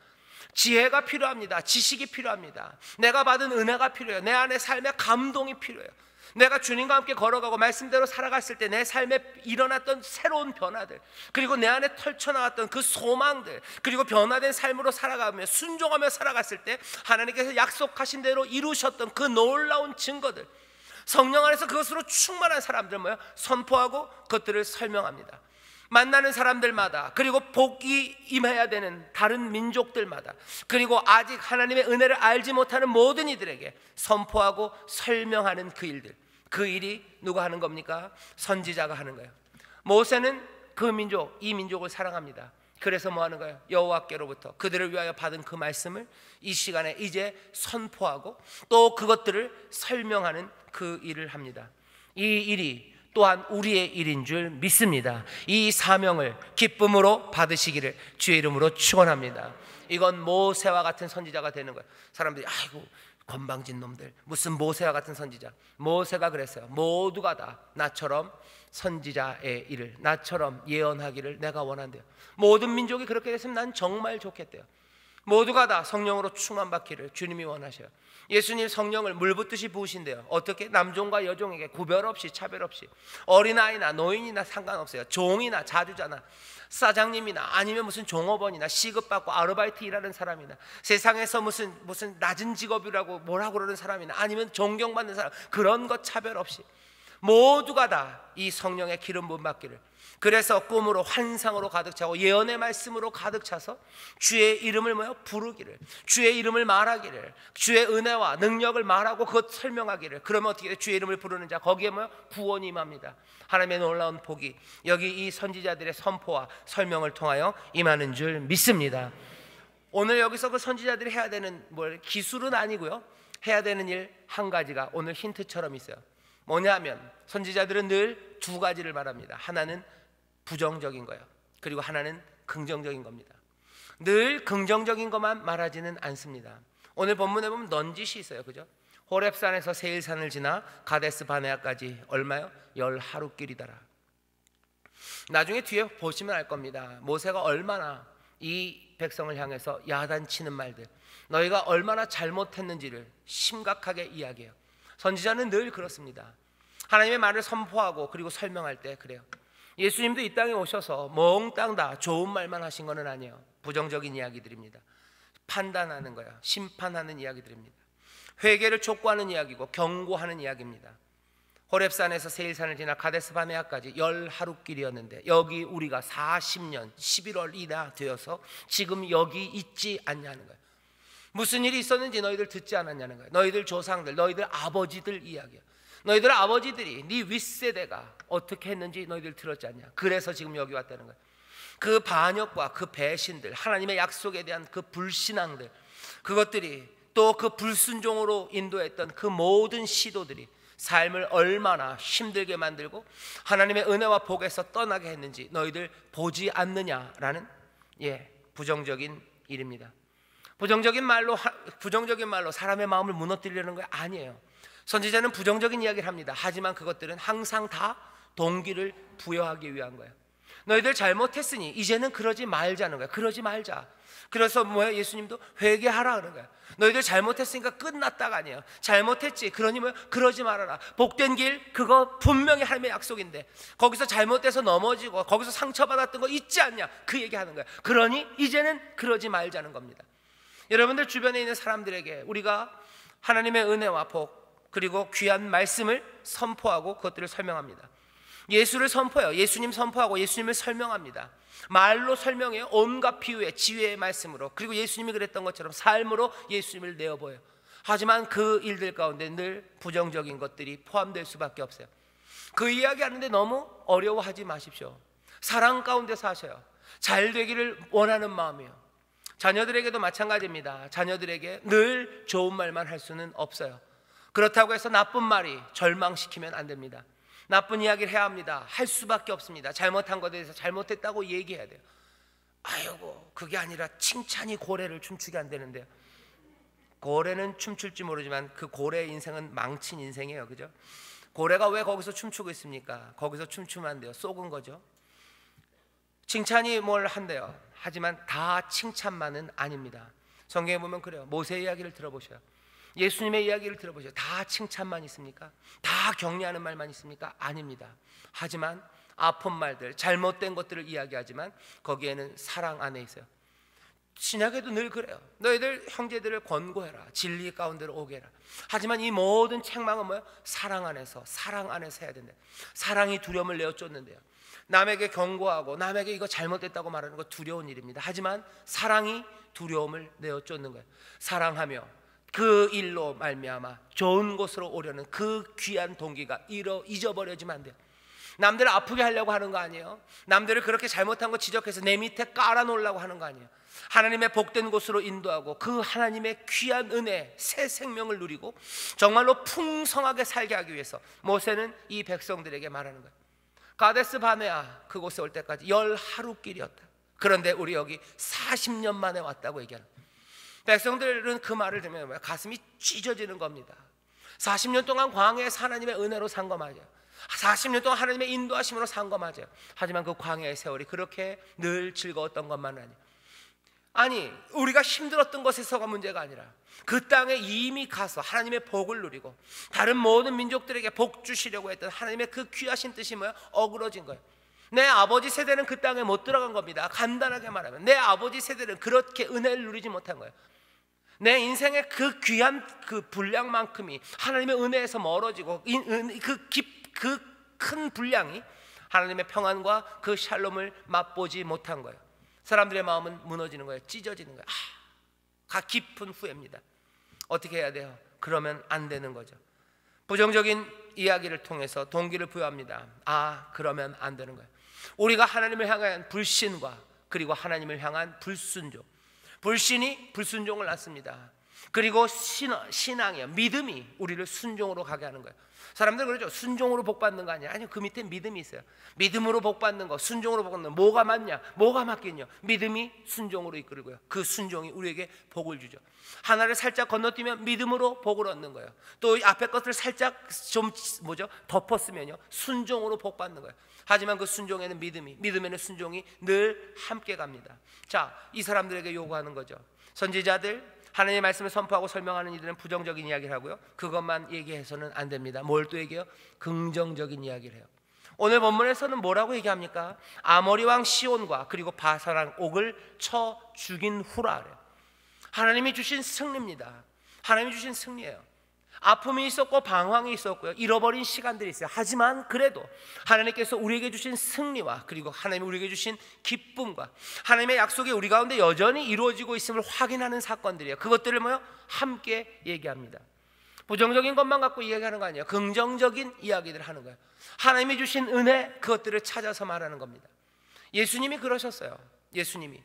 지혜가 필요합니다. 지식이 필요합니다. 내가 받은 은혜가 필요해요. 내 안에 삶의 감동이 필요해요. 내가 주님과 함께 걸어가고 말씀대로 살아갔을 때 내 삶에 일어났던 새로운 변화들, 그리고 내 안에 펼쳐나왔던 그 소망들, 그리고 변화된 삶으로 살아가며 순종하며 살아갔을 때 하나님께서 약속하신 대로 이루셨던 그 놀라운 증거들, 성령 안에서 그것으로 충만한 사람들 뭐예요? 선포하고 그것들을 설명합니다. 만나는 사람들마다, 그리고 복이 임해야 되는 다른 민족들마다, 그리고 아직 하나님의 은혜를 알지 못하는 모든 이들에게 선포하고 설명하는 그 일들, 그 일이 누가 하는 겁니까? 선지자가 하는 거예요. 모세는 그 민족, 이 민족을 사랑합니다. 그래서 뭐 하는 거예요? 여호와께로부터 그들을 위하여 받은 그 말씀을 이 시간에 이제 선포하고 또 그것들을 설명하는 그 일을 합니다. 이 일이 또한 우리의 일인 줄 믿습니다. 이 사명을 기쁨으로 받으시기를 주의 이름으로 축원합니다. 이건 모세와 같은 선지자가 되는 거예요. 사람들이 아이고 건방진 놈들, 무슨 모세와 같은 선지자. 모세가 그랬어요. 모두가 다 나처럼 선지자의 일을, 나처럼 예언하기를 내가 원한대요. 모든 민족이 그렇게 됐으면 난 정말 좋겠대요. 모두가 다 성령으로 충만받기를 주님이 원하셔요. 예수님 성령을 물 붓듯이 부으신대요. 어떻게? 남종과 여종에게 구별 없이, 차별 없이, 어린아이나 노인이나 상관없어요. 종이나 자주자나 사장님이나 아니면 무슨 종업원이나 시급받고 아르바이트 일하는 사람이나 세상에서 무슨 낮은 직업이라고 뭐라고 그러는 사람이나 아니면 존경받는 사람, 그런 것 차별 없이 모두가 다 이 성령의 기름 부음 받기를, 그래서 꿈으로 환상으로 가득 차고 예언의 말씀으로 가득 차서 주의 이름을 부르기를, 주의 이름을 말하기를, 주의 은혜와 능력을 말하고 그것 설명하기를. 그러면 어떻게 돼? 주의 이름을 부르는 자 거기에 구원이 임합니다. 하나님의 놀라운 복이 여기 이 선지자들의 선포와 설명을 통하여 임하는 줄 믿습니다. 오늘 여기서 그 선지자들이 해야 되는 기술은 아니고요, 해야 되는 일 한 가지가 오늘 힌트처럼 있어요. 뭐냐면 선지자들은 늘 두 가지를 말합니다. 하나는 부정적인 거예요. 그리고 하나는 긍정적인 겁니다. 늘 긍정적인 것만 말하지는 않습니다. 오늘 본문에 보면 넌짓이 있어요. 그죠? 호렙산에서 세일산을 지나 가데스 바네아까지 얼마요? 10하루길이더라. 나중에 뒤에 보시면 알 겁니다. 모세가 얼마나 이 백성을 향해서 야단치는 말들, 너희가 얼마나 잘못했는지를 심각하게 이야기해요. 선지자는 늘 그렇습니다. 하나님의 말을 선포하고 그리고 설명할 때 그래요. 예수님도 이 땅에 오셔서 몽땅 다 좋은 말만 하신 건 아니에요. 부정적인 이야기들입니다. 판단하는 거야. 심판하는 이야기들입니다. 회개를 촉구하는 이야기고 경고하는 이야기입니다. 호렙산에서 세일산을 지나 가데스 바네아까지 10하루길이었는데 여기 우리가 40년 11월이나 되어서 지금 여기 있지 않냐는 거예요. 무슨 일이 있었는지 너희들 듣지 않았냐는 거예요. 너희들 조상들, 너희들 아버지들 이야기야. 너희들 아버지들이 네 윗세대가 어떻게 했는지 너희들 들었지 않냐? 그래서 지금 여기 왔다는 거야. 그 반역과 그 배신들, 하나님의 약속에 대한 그 불신앙들, 그것들이 또 그 불순종으로 인도했던 그 모든 시도들이 삶을 얼마나 힘들게 만들고 하나님의 은혜와 복에서 떠나게 했는지 너희들 보지 않느냐라는 부정적인 일입니다. 부정적인 말로 사람의 마음을 무너뜨리려는 거 아니에요. 선지자는 부정적인 이야기를 합니다. 하지만 그것들은 항상 다 동기를 부여하기 위한 거예요. 너희들 잘못했으니 이제는 그러지 말자는 거야. 그러지 말자. 그래서 뭐야? 예수님도 회개하라 그런 거야. 너희들 잘못했으니까 끝났다가 아니에요. 잘못했지. 그러니 뭐야? 그러지 말아라. 복된 길, 그거 분명히 하나님의 약속인데 거기서 잘못돼서 넘어지고 거기서 상처받았던 거 있지 않냐? 그 얘기하는 거야. 그러니 이제는 그러지 말자는 겁니다. 여러분들 주변에 있는 사람들에게 우리가 하나님의 은혜와 복 그리고 귀한 말씀을 선포하고 그것들을 설명합니다. 예수를 선포해요. 예수님 선포하고 예수님을 설명합니다. 말로 설명해요. 온갖 비유의 지혜의 말씀으로. 그리고 예수님이 그랬던 것처럼 삶으로 예수님을 내어보여요. 하지만 그 일들 가운데 늘 부정적인 것들이 포함될 수밖에 없어요. 그 이야기하는데 너무 어려워하지 마십시오. 사랑 가운데 사셔요. 잘 되기를 원하는 마음이에요. 자녀들에게도 마찬가지입니다. 자녀들에게 늘 좋은 말만 할 수는 없어요. 그렇다고 해서 나쁜 말이 절망시키면 안 됩니다. 나쁜 이야기를 해야 합니다. 할 수밖에 없습니다. 잘못한 것에 대해서 잘못했다고 얘기해야 돼요. 아이고, 그게 아니라 칭찬이 고래를 춤추게 안 되는데요. 고래는 춤출지 모르지만 그 고래의 인생은 망친 인생이에요. 그죠? 고래가 왜 거기서 춤추고 있습니까? 거기서 춤추면 안 돼요. 속은 거죠. 칭찬이 뭘 한대요. 하지만 다 칭찬만은 아닙니다. 성경에 보면 그래요. 모세 이야기를 들어보셔요. 예수님의 이야기를 들어보세요. 다 칭찬만 있습니까? 다 격려하는 말만 있습니까? 아닙니다. 하지만 아픈 말들, 잘못된 것들을 이야기하지만 거기에는 사랑 안에 있어요. 신약에도 늘 그래요. 너희들 형제들을 권고해라. 진리 가운데로 오게 해라. 하지만 이 모든 책망은 뭐예요? 사랑 안에서 해야 된다. 사랑이 두려움을 내어 쫓는데요. 남에게 경고하고 남에게 이거 잘못됐다고 말하는 거 두려운 일입니다. 하지만 사랑이 두려움을 내어 쫓는 거예요. 사랑하며 그 일로 말미암아 좋은 곳으로 오려는 그 귀한 동기가 잊어버려지면 안 돼요. 남들을 아프게 하려고 하는 거 아니에요. 남들을 그렇게 잘못한 거 지적해서 내 밑에 깔아놓으려고 하는 거 아니에요. 하나님의 복된 곳으로 인도하고 그 하나님의 귀한 은혜, 새 생명을 누리고 정말로 풍성하게 살게 하기 위해서 모세는 이 백성들에게 말하는 거예요. 가데스 바네아 그곳에 올 때까지 10하루길이었다. 그런데 우리 여기 40년 만에 왔다고 얘기하는 거예요. 백성들은 그 말을 들으면 가슴이 찢어지는 겁니다. 40년 동안 광야에서 하나님의 은혜로 산 거 맞아요. 40년 동안 하나님의 인도하심으로 산 거 맞아요. 하지만 그 광야의 세월이 그렇게 늘 즐거웠던 것만 아니 우리가 힘들었던 것에서가 문제가 아니라 그 땅에 이미 가서 하나님의 복을 누리고 다른 모든 민족들에게 복 주시려고 했던 하나님의 그 귀하신 뜻이 뭐야? 어그러진 거예요. 내 아버지 세대는 그 땅에 못 들어간 겁니다. 간단하게 말하면 내 아버지 세대는 그렇게 은혜를 누리지 못한 거예요. 내 인생의 그 귀한 그 분량만큼이 하나님의 은혜에서 멀어지고 그 큰 분량이 하나님의 평안과 그 샬롬을 맛보지 못한 거예요. 사람들의 마음은 무너지는 거예요. 찢어지는 거예요. 깊은 후회입니다. 어떻게 해야 돼요? 그러면 안 되는 거죠. 부정적인 이야기를 통해서 동기를 부여합니다. 그러면 안 되는 거예요. 우리가 하나님을 향한 불신과 그리고 하나님을 향한 불순종, 불신이 불순종을 낳습니다. 그리고 신앙이요, 믿음이 우리를 순종으로 가게 하는 거예요. 사람들은 그러죠. 순종으로 복 받는 거 아니야. 아니요, 그 밑에 믿음이 있어요. 믿음으로 복 받는 거, 순종으로 복 받는 거, 뭐가 맞냐? 뭐가 맞겠냐? 믿음이 순종으로 이끌고요. 그 순종이 우리에게 복을 주죠. 하나를 살짝 건너뛰면 믿음으로 복을 얻는 거예요. 또 앞에 것을 살짝 좀 덮었으면요, 순종으로 복 받는 거예요. 하지만 그 순종에는 믿음에는 순종이 늘 함께 갑니다. 자, 이 사람들에게 요구하는 거죠. 선지자들, 하나님의 말씀을 선포하고 설명하는 이들은 부정적인 이야기를 하고요, 그것만 얘기해서는 안 됩니다. 뭘 또 얘기해요? 긍정적인 이야기를 해요. 오늘 본문에서는 뭐라고 얘기합니까? 아모리 왕 시온과 그리고 바사랑 옥을 쳐 죽인 후라 그래요. 하나님이 주신 승리입니다. 하나님이 주신 승리예요. 아픔이 있었고 방황이 있었고요, 잃어버린 시간들이 있어요. 하지만 그래도 하나님께서 우리에게 주신 승리와 그리고 하나님이 우리에게 주신 기쁨과 하나님의 약속이 우리 가운데 여전히 이루어지고 있음을 확인하는 사건들이에요. 그것들을 함께 얘기합니다. 부정적인 것만 갖고 이야기하는 거 아니에요. 긍정적인 이야기들을 하는 거예요. 하나님이 주신 은혜, 그것들을 찾아서 말하는 겁니다. 예수님이 그러셨어요. 예수님이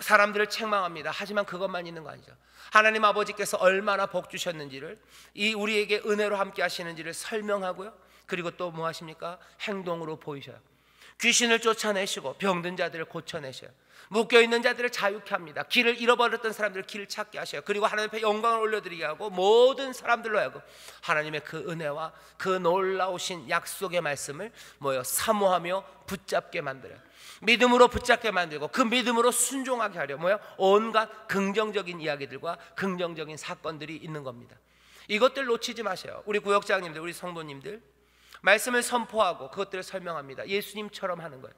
사람들을 책망합니다. 하지만 그것만 있는 거 아니죠. 하나님 아버지께서 얼마나 복 주셨는지를, 이 우리에게 은혜로 함께 하시는지를 설명하고요. 그리고 또 뭐 하십니까? 행동으로 보이셔요. 귀신을 쫓아내시고 병든 자들을 고쳐내셔요. 묶여있는 자들을 자유케 합니다. 길을 잃어버렸던 사람들을 길을 찾게 하셔요. 그리고 하나님 앞에 영광을 올려드리게 하고 모든 사람들로 하여금 하나님의 그 은혜와 그 놀라우신 약속의 말씀을 사모하며 붙잡게 만들어요. 믿음으로 붙잡게 만들고 그 믿음으로 순종하게 하려 온갖 긍정적인 이야기들과 긍정적인 사건들이 있는 겁니다. 이것들 놓치지 마세요. 우리 구역장님들, 우리 성도님들, 말씀을 선포하고 그것들을 설명합니다. 예수님처럼 하는 거예요.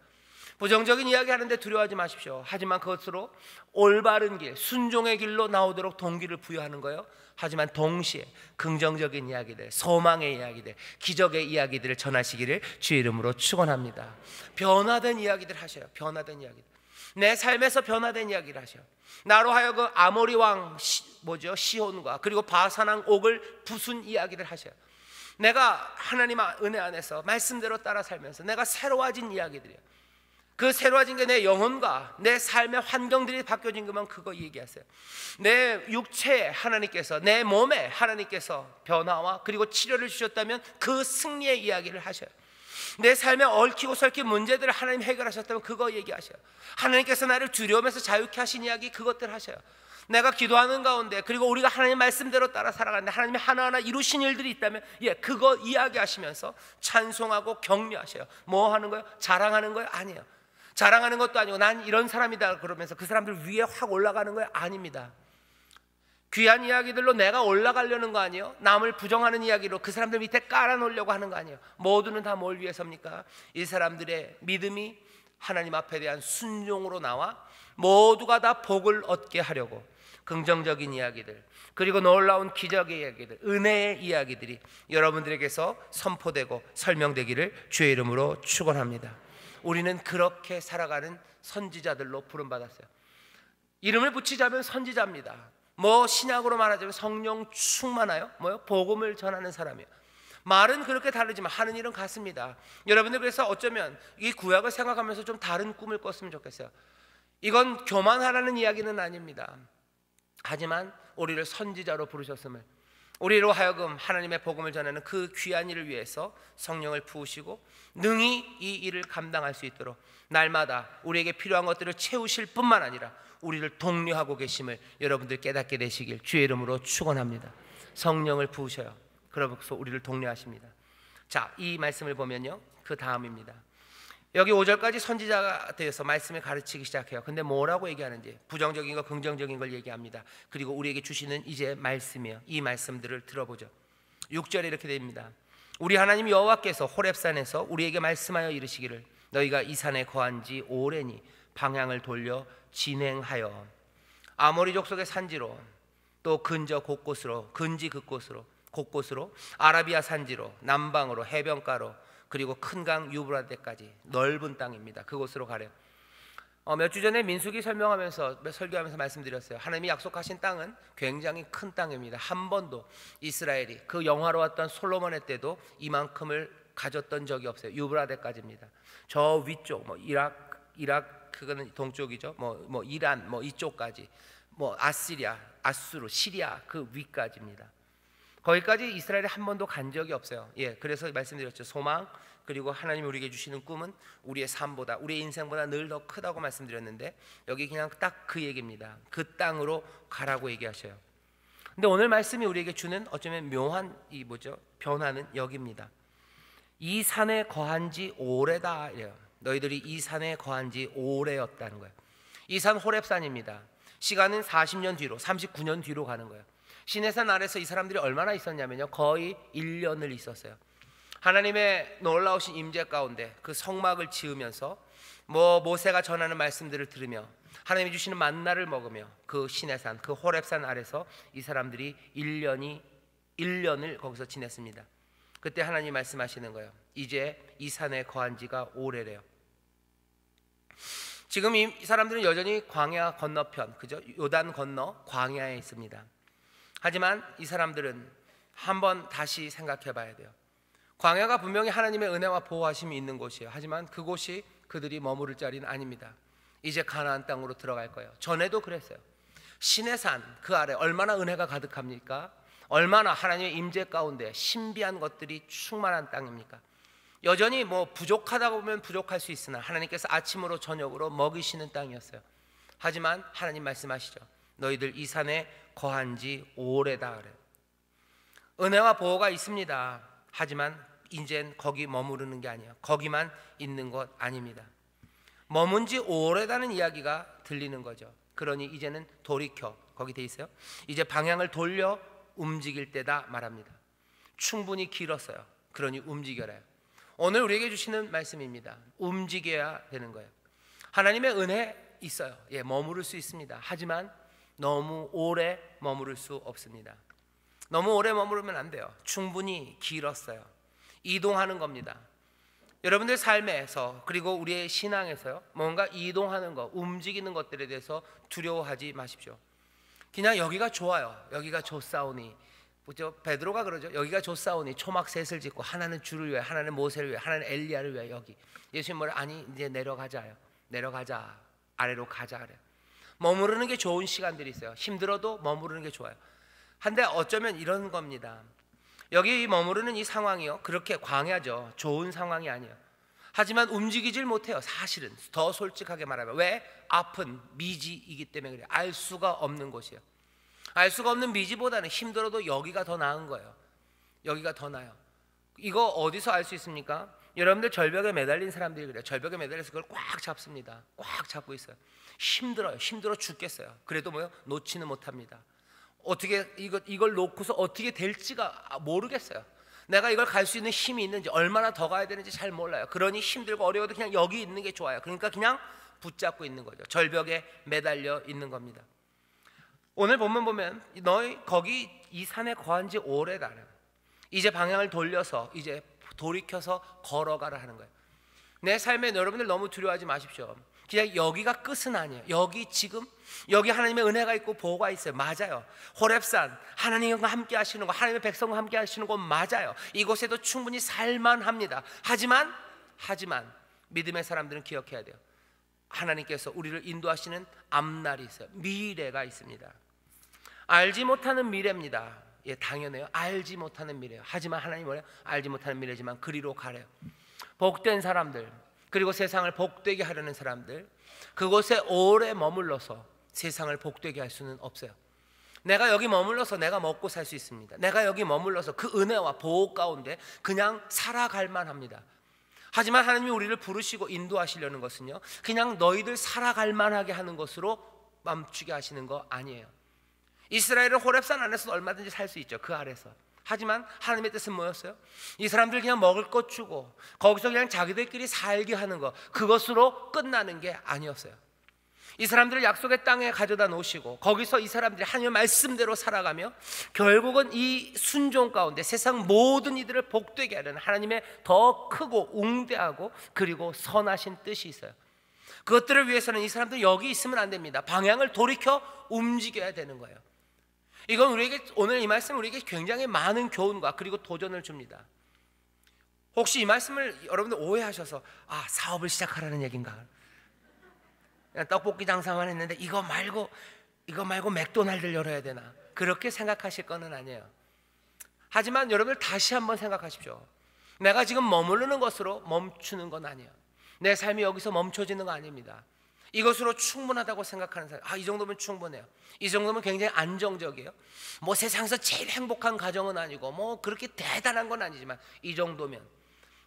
부정적인 이야기 하는데 두려워하지 마십시오. 하지만 그것으로 올바른 길, 순종의 길로 나오도록 동기를 부여하는 거예요. 하지만 동시에 긍정적인 이야기들, 소망의 이야기들, 기적의 이야기들을 전하시기를 주의 이름으로 축원합니다. 변화된 이야기들 하셔요. 변화된 이야기들. 내 삶에서 변화된 이야기를 하셔요. 나로 하여금 아모리 왕 시온과 그리고 바산 왕 옥을 부순 이야기를 하셔요. 내가 하나님 은혜 안에서 말씀대로 따라 살면서 내가 새로워진 이야기들이에요. 그 새로워진 게 내 영혼과 내 삶의 환경들이 바뀌어진 것만 그거 얘기하세요. 내 육체에 하나님께서, 내 몸에 하나님께서 변화와 그리고 치료를 주셨다면 그 승리의 이야기를 하셔요. 내 삶에 얽히고 설킨 문제들을 하나님 해결하셨다면 그거 얘기하셔요. 하나님께서 나를 두려움에서 자유케 하신 이야기, 그것들 하셔요. 내가 기도하는 가운데 그리고 우리가 하나님 말씀대로 따라 살아가는데 하나님이 하나하나 이루신 일들이 있다면 그거 이야기하시면서 찬송하고 격려하셔요. 뭐 하는 거예요? 자랑하는 거예요? 아니에요. 자랑하는 것도 아니고 난 이런 사람이다 그러면서 그 사람들 위에 확 올라가는 거예요? 아닙니다. 귀한 이야기들로 내가 올라가려는 거 아니에요? 남을 부정하는 이야기로 그 사람들 밑에 깔아놓으려고 하는 거 아니에요? 모두는 다 뭘 위해서입니까? 이 사람들의 믿음이 하나님 앞에 대한 순종으로 나와 모두가 다 복을 얻게 하려고 긍정적인 이야기들, 그리고 놀라운 기적의 이야기들, 은혜의 이야기들이 여러분들에게서 선포되고 설명되기를 주의 이름으로 축원합니다. 우리는 그렇게 살아가는 선지자들로 부름받았어요. 이름을 붙이자면 선지자입니다. 신약으로 말하자면 성령 충만하여 복음을 전하는 사람이에요. 말은 그렇게 다르지만 하는 일은 같습니다. 여러분들 그래서 어쩌면 이 구약을 생각하면서 좀 다른 꿈을 꿨으면 좋겠어요. 이건 교만하라는 이야기는 아닙니다. 하지만 우리를 선지자로 부르셨음을, 우리로 하여금 하나님의 복음을 전하는 그 귀한 일을 위해서 성령을 부으시고 능히 이 일을 감당할 수 있도록 날마다 우리에게 필요한 것들을 채우실 뿐만 아니라 우리를 독려하고 계심을 여러분들 깨닫게 되시길 주의 이름으로 축원합니다. 성령을 부으셔요. 그러면서 우리를 독려하십니다. 자, 이 말씀을 보면요, 그 다음입니다. 여기 5절까지 선지자가 되어서 말씀을 가르치기 시작해요. 근데 뭐라고 얘기하는지 부정적인 거 긍정적인 걸 얘기합니다. 그리고 우리에게 주시는 이제 말씀이에요. 이 말씀들을 들어보죠. 6절에 이렇게 됩니다. 우리 하나님 여호와께서 호렙산에서 우리에게 말씀하여 이르시기를 너희가 이 산에 거한 지 오래니 방향을 돌려 진행하여 아모리 족속의 산지로 또 근저 곳곳으로 근지 곳곳으로 아라비아 산지로 남방으로 해변가로 그리고 큰 강 유브라데까지 넓은 땅입니다. 그곳으로 가래요. 몇 주 전에 민수기 설교하면서 말씀드렸어요. 하나님이 약속하신 땅은 굉장히 큰 땅입니다. 한 번도 이스라엘이 그 영화로웠던 솔로몬의 때도 이만큼을 가졌던 적이 없어요. 유브라데까지입니다. 저 위쪽 이락 그거는 동쪽이죠. 이란 이쪽까지 아시리아, 아수르, 시리아 그 위까지입니다. 거기까지 이스라엘이 한 번도 간 적이 없어요. 그래서 말씀드렸죠. 소망 그리고 하나님이 우리에게 주시는 꿈은 우리의 삶보다, 우리의 인생보다 늘 더 크다고 말씀드렸는데 여기 그냥 딱 그 얘기입니다. 그 땅으로 가라고 얘기하셔요. 근데 오늘 말씀이 우리에게 주는 어쩌면 묘한 변화는 여기입니다. 이 산에 거한 지 오래다 이래요. 너희들이 이 산에 거한 지 오래였다는 거예요. 이 산 호렙산입니다. 시간은 40년 뒤로, 39년 뒤로 가는 거예요. 시내산 아래서 이 사람들이 얼마나 있었냐면요, 거의 1년을 있었어요. 하나님의 놀라우신 임재 가운데 그 성막을 지으면서 모세가 전하는 말씀들을 들으며 하나님이 주시는 만나를 먹으며 그 시내산, 그 호렙산 아래서 이 사람들이 1년을 거기서 지냈습니다. 그때 하나님 말씀하시는 거예요. 이제 이 산에 거한 지가 오래래요. 지금 이 사람들은 여전히 광야 건너편, 그죠? 요단 건너 광야에 있습니다. 하지만 이 사람들은 한번 다시 생각해 봐야 돼요. 광야가 분명히 하나님의 은혜와 보호하심이 있는 곳이에요. 하지만 그곳이 그들이 머무를 자리는 아닙니다. 이제 가나안 땅으로 들어갈 거예요. 전에도 그랬어요. 시내산 그 아래 얼마나 은혜가 가득합니까? 얼마나 하나님의 임재 가운데 신비한 것들이 충만한 땅입니까? 여전히 뭐 부족하다 보면 부족할 수 있으나 하나님께서 아침으로 저녁으로 먹이시는 땅이었어요. 하지만 하나님 말씀하시죠. 너희들 이 산에 거한 지 오래다 그래요. 은혜와 보호가 있습니다. 하지만 이젠 거기 머무르는 게 아니에요. 거기만 있는 것 아닙니다. 머문 지 오래다는 이야기가 들리는 거죠. 그러니 이제는 돌이켜, 거기 돼 있어요. 이제 방향을 돌려 움직일 때다 말합니다. 충분히 길었어요. 그러니 움직여라요. 오늘 우리에게 주시는 말씀입니다. 움직여야 되는 거예요. 하나님의 은혜 있어요. 예, 머무를 수 있습니다. 하지만 너무 오래 머무를 수 없습니다. 너무 오래 머무르면 안 돼요. 충분히 길었어요. 이동하는 겁니다. 여러분들 삶에서 그리고 우리의 신앙에서요, 뭔가 이동하는 것, 움직이는 것들에 대해서 두려워하지 마십시오. 그냥 여기가 좋아요. 여기가 좋사오니, 그죠? 베드로가 그러죠. 여기가 좋사오니 초막셋을 짓고 하나는 주를 위해, 하나는 모세를 위해, 하나는 엘리야를 위해. 여기 예수님 뭐래? 아니 이제 내려가자요. 내려가자. 아래로 가자 그래요. 머무르는 게 좋은 시간들이 있어요. 힘들어도 머무르는 게 좋아요. 한데 어쩌면 이런 겁니다. 여기 머무르는 이 상황이요, 그렇게 광야죠. 좋은 상황이 아니에요. 하지만 움직이질 못해요. 사실은 더 솔직하게 말하면. 왜? 아픈 미지이기 때문에 그래요. 알 수가 없는 곳이에요. 알 수가 없는 미지보다는 힘들어도 여기가 더 나은 거예요. 여기가 더 나아요. 이거 어디서 알 수 있습니까? 여러분들 절벽에 매달린 사람들이 그래요. 절벽에 매달려서 그걸 꽉 잡습니다. 꽉 잡고 있어요. 힘들어요. 힘들어 죽겠어요. 그래도 뭐요? 놓지는 못합니다. 어떻게 이걸 놓고서 어떻게 될지가 모르겠어요. 내가 이걸 갈 수 있는 힘이 있는지, 얼마나 더 가야 되는지 잘 몰라요. 그러니 힘들고 어려워도 그냥 여기 있는 게 좋아요. 그러니까 그냥 붙잡고 있는 거죠. 절벽에 매달려 있는 겁니다. 오늘 본문 보면 너희 거기 이 산에 거한 지 오래다. 이제 방향을 돌려서 이제 돌이켜서 걸어가라 하는 거예요. 내 삶에 여러분들 너무 두려워하지 마십시오. 그냥 여기가 끝은 아니에요. 여기 지금 여기 하나님의 은혜가 있고 보호가 있어요. 맞아요. 호렙산 하나님과 함께 하시는 거, 하나님의 백성과 함께 하시는 거 맞아요. 이곳에도 충분히 살만합니다. 하지만 믿음의 사람들은 기억해야 돼요. 하나님께서 우리를 인도하시는 앞날이 있어요. 미래가 있습니다. 알지 못하는 미래입니다. 예, 당연해요. 알지 못하는 미래예요. 하지만 하나님 뭐래요? 알지 못하는 미래지만 그리로 가래요. 복된 사람들, 그리고 세상을 복되게 하려는 사람들, 그곳에 오래 머물러서 세상을 복되게 할 수는 없어요. 내가 여기 머물러서 내가 먹고 살 수 있습니다. 내가 여기 머물러서 그 은혜와 보호 가운데 그냥 살아갈 만합니다. 하지만 하나님이 우리를 부르시고 인도하시려는 것은요, 그냥 너희들 살아갈 만하게 하는 것으로 멈추게 하시는 거 아니에요. 이스라엘은 호렙산 안에서 얼마든지 살 수 있죠. 그 아래서. 하지만 하나님의 뜻은 뭐였어요? 이 사람들 그냥 먹을 것 주고 거기서 그냥 자기들끼리 살게 하는 것, 그것으로 끝나는 게 아니었어요. 이 사람들을 약속의 땅에 가져다 놓으시고 거기서 이 사람들이 하나님의 말씀대로 살아가며 결국은 이 순종 가운데 세상 모든 이들을 복되게 하려는 하나님의 더 크고 웅대하고 그리고 선하신 뜻이 있어요. 그것들을 위해서는 이 사람들 여기 있으면 안 됩니다. 방향을 돌이켜 움직여야 되는 거예요. 이건 우리에게, 오늘 이 말씀은 우리에게 굉장히 많은 교훈과 그리고 도전을 줍니다. 혹시 이 말씀을 여러분들 오해하셔서 사업을 시작하라는 얘기인가? 그냥 떡볶이 장사만 했는데 이거 말고 맥도날드를 열어야 되나? 그렇게 생각하실 거는 아니에요. 하지만 여러분들 다시 한번 생각하십시오. 내가 지금 머무르는 것으로 멈추는 건 아니에요. 내 삶이 여기서 멈춰지는 거 아닙니다. 이것으로 충분하다고 생각하는 사람, 이 정도면 충분해요. 이 정도면 굉장히 안정적이에요. 뭐 세상에서 제일 행복한 가정은 아니고 뭐 그렇게 대단한 건 아니지만 이 정도면,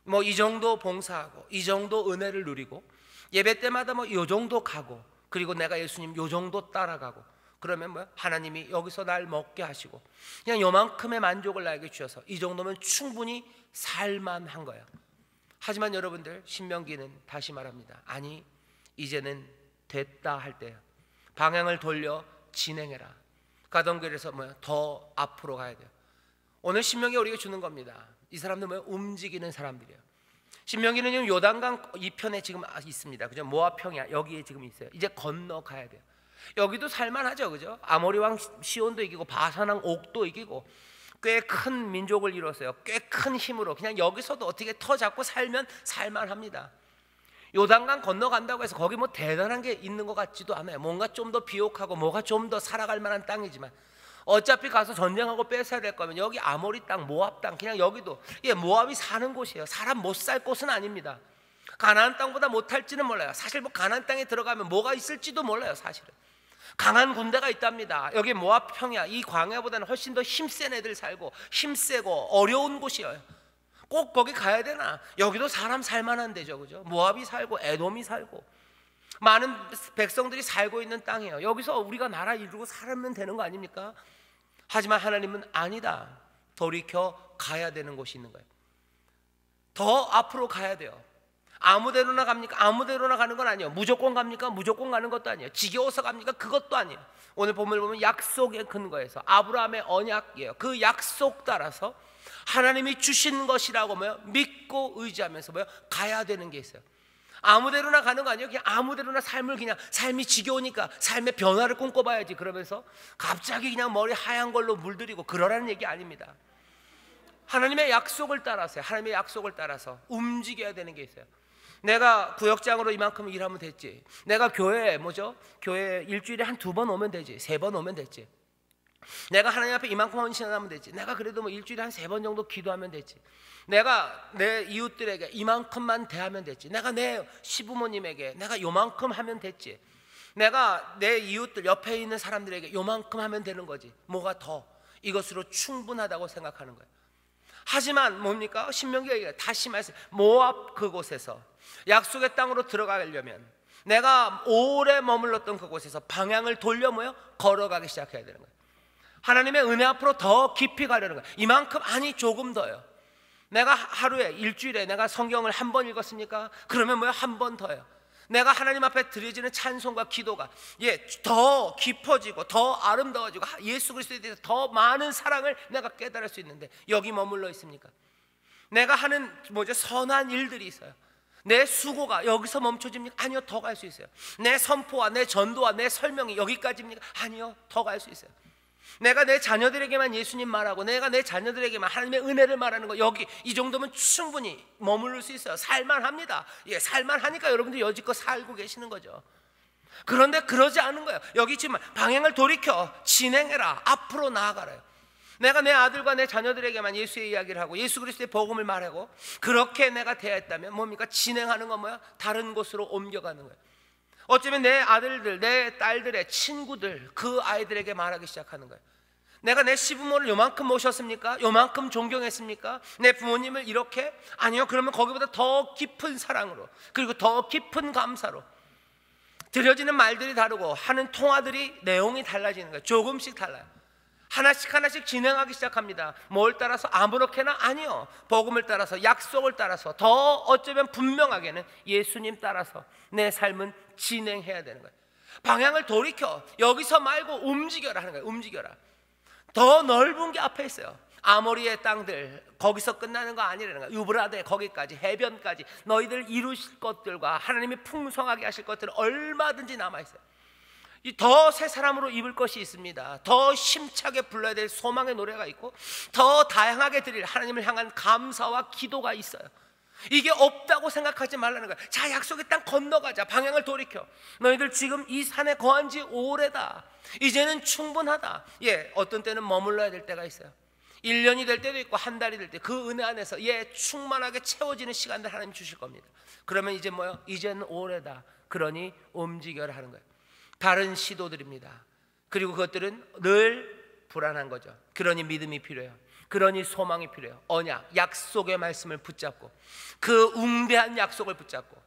뭐 이 정도 봉사하고 이 정도 은혜를 누리고 예배 때마다 뭐 요 정도 가고 그리고 내가 예수님 요 정도 따라가고 그러면 뭐야? 하나님이 여기서 날 먹게 하시고 그냥 요만큼의 만족을 나에게 주셔서 이 정도면 충분히 살만한 거예요. 하지만 여러분들, 신명기는 다시 말합니다. 아니, 이제는 됐다 할 때요, 방향을 돌려 진행해라. 가던 길에서 더 앞으로 가야 돼요. 오늘 신명기 우리에게 주는 겁니다. 이 사람들 움직이는 사람들이에요. 신명기는 요단강 이편에 지금 있습니다. 그죠? 모압 평야 여기에 지금 있어요. 이제 건너가야 돼요. 여기도 살만하죠, 그죠? 아모리 왕 시온도 이기고 바산 왕 옥도 이기고 꽤 큰 민족을 이뤘어요. 꽤 큰 힘으로 그냥 여기서도 어떻게 터 잡고 살면 살만합니다. 요단강 건너간다고 해서 거기 뭐 대단한 게 있는 것 같지도 않아요. 뭔가 좀 더 비옥하고 뭐가 좀 더 살아갈 만한 땅이지만 어차피 가서 전쟁하고 뺏어야 될 거면 여기 아모리 땅, 모압 땅, 그냥 여기도 모압이 사는 곳이에요. 사람 못 살 곳은 아닙니다. 가나안 땅보다 못할지는 몰라요. 사실 뭐 가나안 땅에 들어가면 뭐가 있을지도 몰라요. 사실은 강한 군대가 있답니다. 여기 모압 평야, 이 광야보다는 훨씬 더 힘센 애들 살고 힘세고 어려운 곳이에요. 꼭 거기 가야 되나? 여기도 사람 살만한 데죠, 그죠? 모압이 살고 에돔이 살고 많은 백성들이 살고 있는 땅이에요. 여기서 우리가 나라 이루고 살면 되는 거 아닙니까? 하지만 하나님은 아니다. 돌이켜 가야 되는 곳이 있는 거예요. 더 앞으로 가야 돼요. 아무데로나 갑니까? 아무데로나 가는 건 아니에요. 무조건 갑니까? 무조건 가는 것도 아니에요. 지겨워서 갑니까? 그것도 아니에요. 오늘 본문을 보면 약속의 근거에서 아브라함의 언약이에요. 그 약속 따라서 하나님이 주신 것이라고 믿고 의지하면서 가야 되는 게 있어요. 아무데로나 가는 거 아니에요. 그냥 아무데로나 삶을 그냥 삶이 지겨우니까 삶의 변화를 꿈꿔봐야지 그러면서 갑자기 그냥 머리 하얀 걸로 물들이고 그러라는 얘기 아닙니다. 하나님의 약속을 따라서요. 하나님의 약속을 따라서 움직여야 되는 게 있어요. 내가 구역장으로 이만큼 일하면 됐지. 내가 교회 교회 일주일에 한 2번 오면 되지. 3번 오면 됐지. 내가 하나님 앞에 이만큼 헌신하면 되지. 내가 그래도 뭐 일주일에 한 3번 정도 기도하면 되지. 내가 내 이웃들에게 이만큼만 대하면 됐지. 내가 내 시부모님에게 내가 요만큼 하면 됐지. 내가 내 이웃들 옆에 있는 사람들에게 요만큼 하면 되는 거지. 뭐가 더 이것으로 충분하다고 생각하는 거예요. 하지만 뭡니까? 신명기가 다시 말씀, 모압 그곳에서 약속의 땅으로 들어가려면 내가 오래 머물렀던 그곳에서 방향을 돌려 걸어가기 시작해야 되는 거예요. 하나님의 은혜 앞으로 더 깊이 가려는 거예요. 이만큼 아니 조금 더요. 내가 하루에 일주일에 내가 성경을 한 번 읽었습니까? 그러면 한 번 더요. 내가 하나님 앞에 드려지는 찬송과 기도가 더 깊어지고 더 아름다워지고 예수 그리스도에 대해서 더 많은 사랑을 내가 깨달을 수 있는데 여기 머물러 있습니까? 내가 하는 선한 일들이 있어요. 내 수고가 여기서 멈춰집니까? 아니요, 더 갈 수 있어요. 내 선포와 내 전도와 내 설명이 여기까지입니까? 아니요, 더 갈 수 있어요. 내가 내 자녀들에게만 예수님 말하고 내가 내 자녀들에게만 하나님의 은혜를 말하는 거 여기 이 정도면 충분히 머무를 수 있어요. 살만합니다. 살만하니까 여러분들 여지껏 살고 계시는 거죠. 그런데 그러지 않은 거예요. 여기 지금 방향을 돌이켜 진행해라. 앞으로 나아가라요. 내가 내 아들과 내 자녀들에게만 예수의 이야기를 하고 예수 그리스도의 복음을 말하고 그렇게 내가 대했다면 뭡니까? 진행하는 건 다른 곳으로 옮겨가는 거예요. 어쩌면 내 아들들, 내 딸들의 친구들, 그 아이들에게 말하기 시작하는 거예요. 내가 내 시부모를 요만큼 모셨습니까? 요만큼 존경했습니까? 내 부모님을 이렇게? 아니요. 그러면 거기보다 더 깊은 사랑으로 그리고 더 깊은 감사로 드려지는 말들이 다르고 하는 통화들이 내용이 달라지는 거예요. 조금씩 달라요. 하나씩 진행하기 시작합니다. 뭘 따라서? 아무렇게나? 아니요. 복음을 따라서, 약속을 따라서, 더 어쩌면 분명하게는 예수님 따라서 내 삶은 진행해야 되는 거예요. 방향을 돌이켜 여기서 말고 움직여라 하는 거예요. 움직여라. 더 넓은 게 앞에 있어요. 아모리의 땅들 거기서 끝나는 거 아니라는 거예요. 유브라데 거기까지 해변까지 너희들 이루실 것들과 하나님이 풍성하게 하실 것들은 얼마든지 남아있어요. 더 새 사람으로 입을 것이 있습니다. 더 힘차게 불러야 될 소망의 노래가 있고 더 다양하게 드릴 하나님을 향한 감사와 기도가 있어요. 이게 없다고 생각하지 말라는 거야. 자, 약속의 땅 건너가자. 방향을 돌이켜. 너희들 지금 이 산에 거한 지 오래다. 이제는 충분하다. 어떤 때는 머물러야 될 때가 있어요. 1년이 될 때도 있고 한 달이 될 때 그 은혜 안에서 충만하게 채워지는 시간들 하나님 주실 겁니다. 그러면 이제 이제는 오래다. 그러니 움직여라 하는 거예요. 다른 시도들입니다. 그리고 그것들은 늘 불안한 거죠. 그러니 믿음이 필요해요. 그러니 소망이 필요해요. 언약, 약속의 말씀을 붙잡고 그 웅대한 약속을 붙잡고